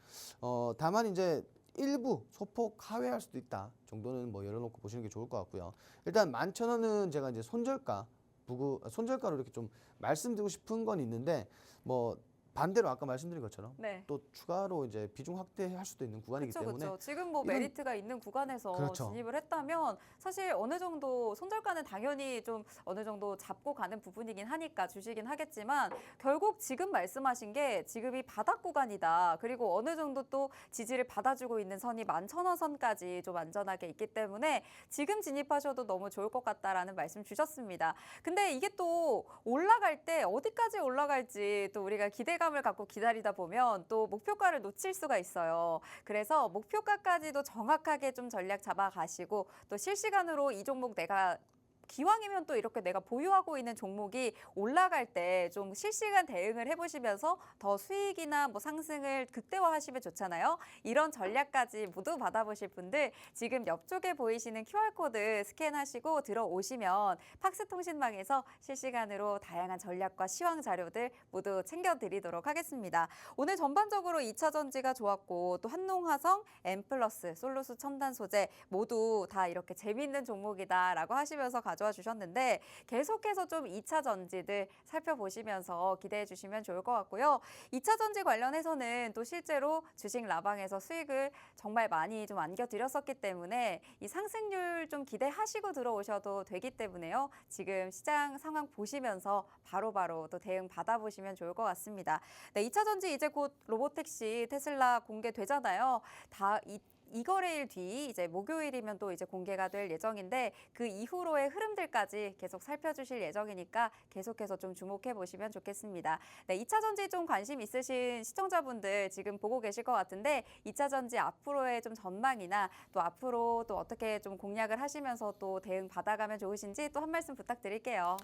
다만 이제 일부 소폭 하회할 수도 있다 정도는 뭐 열어놓고 보시는 게 좋을 것 같고요. 일단 11,000원은 제가 이제 손절가로 이렇게 좀 말씀드리고 싶은 건 있는데 뭐 반대로 아까 말씀드린 것처럼 네. 또 추가로 이제 비중 확대할 수도 있는 구간이기 때문에 그렇죠. 지금 뭐 메리트가 있는 구간에서 그렇죠. 진입을 했다면 사실 어느 정도 손절가는 당연히 좀 어느 정도 잡고 가는 부분이긴 하니까 주시긴 하겠지만 결국 지금 말씀하신 게 지금이 바닥 구간이다. 그리고 어느 정도 또 지지를 받아주고 있는 선이 11,000원 선까지 좀 안전하게 있기 때문에 지금 진입하셔도 너무 좋을 것 같다라는 말씀 주셨습니다. 근데 이게 또 올라갈 때 어디까지 올라갈지 또 우리가 기대가 기대감을 갖고 기다리다 보면 또 목표가를 놓칠 수가 있어요. 그래서 목표가까지도 정확하게 좀 전략 잡아가시고 또 실시간으로 이 종목 내가 기왕이면 또 이렇게 내가 보유하고 있는 종목이 올라갈 때 좀 실시간 대응을 해보시면서 더 수익이나 뭐 상승을 극대화하시면 좋잖아요. 이런 전략까지 모두 받아보실 분들 지금 옆쪽에 보이시는 QR코드 스캔하시고 들어오시면 팍스통신망에서 실시간으로 다양한 전략과 시황 자료들 모두 챙겨드리도록 하겠습니다. 오늘 전반적으로 2차 전지가 좋았고 또 한농화성, 엠플러스, 솔루스 첨단 소재 모두 다 이렇게 재미있는 종목이다라고 하시면서 가져와 주셨는데 계속해서 좀 2차 전지들 살펴보시면서 기대해 주시면 좋을 것 같고요. 2차 전지 관련해서는 또 실제로 주식 라방에서 수익을 정말 많이 좀 안겨드렸었기 때문에 이 상승률 좀 기대하시고 들어오셔도 되기 때문에요. 지금 시장 상황 보시면서 바로바로 또 대응 받아보시면 좋을 것 같습니다. 네, 2차 전지 이제 곧 로보택시 테슬라 공개되잖아요. 이 거래일 뒤 이제 목요일이면 또 이제 공개가 될 예정인데 그 이후로의 흐름들까지 계속 살펴주실 예정이니까 계속해서 좀 주목해 보시면 좋겠습니다. 네, 2차 전지 좀 관심 있으신 시청자분들 지금 보고 계실 것 같은데 2차 전지 앞으로의 좀 전망이나 또 앞으로 또 어떻게 좀 공략을 하시면서 또 대응 받아가면 좋으신지 또 한 말씀 부탁드릴게요.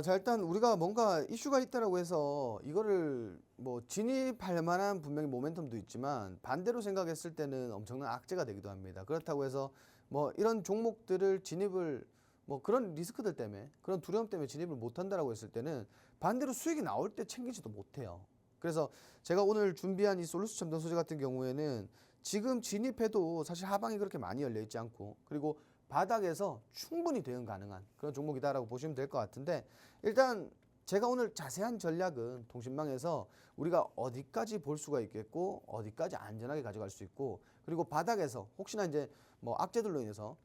자, 일단 우리가 뭔가 이슈가 있다라고 해서 이거를 뭐 진입할 만한 분명히 모멘텀도 있지만 반대로 생각했을 때는 엄청난 악재가 되기도 합니다. 그렇다고 해서 뭐 이런 종목들을 진입을 뭐 그런 리스크들 때문에 그런 두려움 때문에 진입을 못 한다라고 했을 때는 반대로 수익이 나올 때 챙기지도 못해요. 그래서 제가 오늘 준비한 이 솔루스 첨단 소재 같은 경우에는 지금 진입해도 사실 하방이 그렇게 많이 열려 있지 않고 그리고 바닥에서 충분히 대응 가능한 그런 종목이다라고 보시면 될 것 같은데 일단 제가 오늘 자세한 전략은 통신망에서 우리가 어디까지 볼 수가 있겠고 어디까지 안전하게 가져갈 수 있고 그리고 바닥에서 혹시나 이제 뭐 악재들로 인해서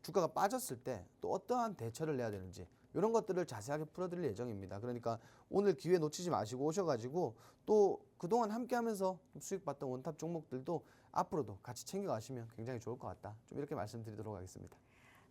주가가 빠졌을 때 또 어떠한 대처를 해야 되는지 이런 것들을 자세하게 풀어드릴 예정입니다. 그러니까 오늘 기회 놓치지 마시고 오셔가지고 또 그동안 함께하면서 수익 봤던 원탑 종목들도 앞으로도 같이 챙겨가시면 굉장히 좋을 것 같다. 좀 이렇게 말씀드리도록 하겠습니다.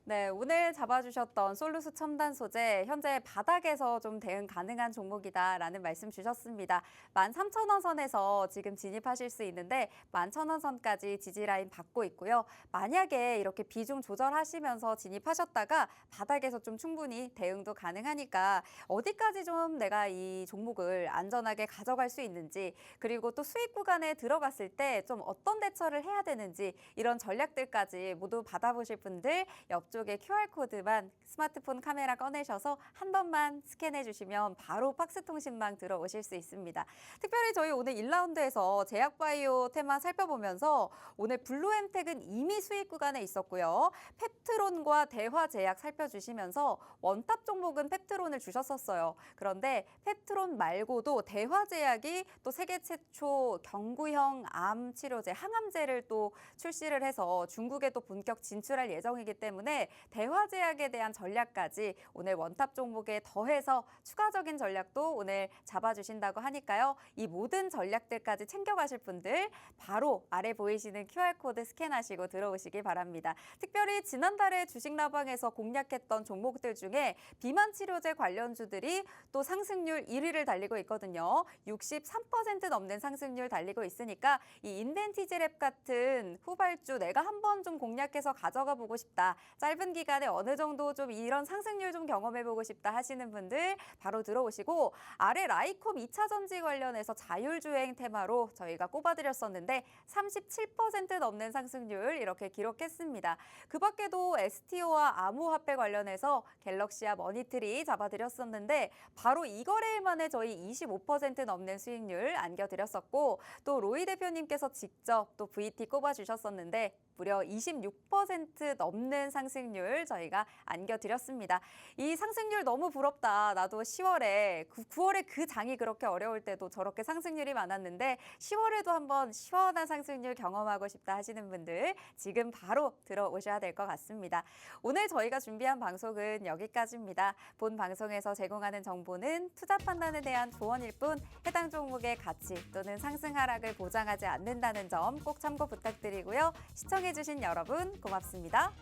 네, 오늘 잡아주셨던 솔루스 첨단 소재 현재 바닥에서 좀 대응 가능한 종목이다라는 말씀 주셨습니다. 13,000원 선에서 지금 진입하실 수 있는데 11,000원 선까지 지지라인 받고 있고요. 만약에 이렇게 비중 조절하시면서 진입하셨다가 바닥에서 좀 충분히 대응도 가능하니까 어디까지 좀 내가 이 종목을 안전하게 가져갈 수 있는지 그리고 또 수익 구간에 들어갔을 때 좀 어떤 대처를 해야 되는지 이런 전략들까지 모두 받아보실 분들 옆쪽에 QR코드만 스마트폰 카메라 꺼내셔서 한 번만 스캔해 주시면 바로 팍스통신망 들어오실 수 있습니다. 특별히 저희 오늘 1라운드에서 제약바이오 테마 살펴보면서 오늘 블루엠텍은 이미 수익 구간에 있었고요. 펩트론과 대화제약 살펴주시면서 원탑 종목은 펩트론을 주셨었어요. 그런데 펩트론 말고도 대화제약이 또 세계 최초 경구형 암 치료제 항암제를 또 출시를 해서 중국에 또 본격 진출할 예정이기 때문에 대화제약에 대한 전략까지 오늘 원탑 종목에 더해서 추가적인 전략도 오늘 잡아주신다고 하니까요. 이 모든 전략들까지 챙겨가실 분들 바로 아래 보이시는 QR코드 스캔하시고 들어오시기 바랍니다. 특별히 지난달에 주식라방에서 공략했던 종목들 중에 비만 치료제 관련주들이 또 상승률 1위를 달리고 있거든요. 63% 넘는 상승률 달리고 있으니까 이 인덴티지랩 같은 후발주 내가 한번 좀 공략해서 가져가 보고 싶다. 짧은 기간에 어느 정도 좀 이런 상승률 좀 경험해보고 싶다 하시는 분들 바로 들어오시고 아래 라이콤 2차 전지 관련해서 자율주행 테마로 저희가 꼽아드렸었는데 37% 넘는 상승률 이렇게 기록했습니다. 그 밖에도 STO와 암호화폐 관련해서 갤럭시와 머니트리 잡아드렸었는데 바로 이 거래일 만에 저희 25% 넘는 수익률 안겨드렸었고 또 로이 대표님께서 직접 또 VT 꼽아주셨었는데 무려 26% 넘는 상승률 저희가 안겨드렸습니다. 이 상승률 너무 부럽다. 나도 10월에, 9월에 그 장이 그렇게 어려울 때도 저렇게 상승률이 많았는데 10월에도 한번 시원한 상승률 경험하고 싶다 하시는 분들 지금 바로 들어오셔야 될 것 같습니다. 오늘 저희가 준비한 방송은 여기까지입니다. 본 방송에서 제공하는 정보는 투자 판단에 대한 조언일 뿐 해당 종목의 가치 또는 상승 하락을 보장하지 않는다는 점 꼭 참고 부탁드리고요. 시청해주신 여러분 고맙습니다.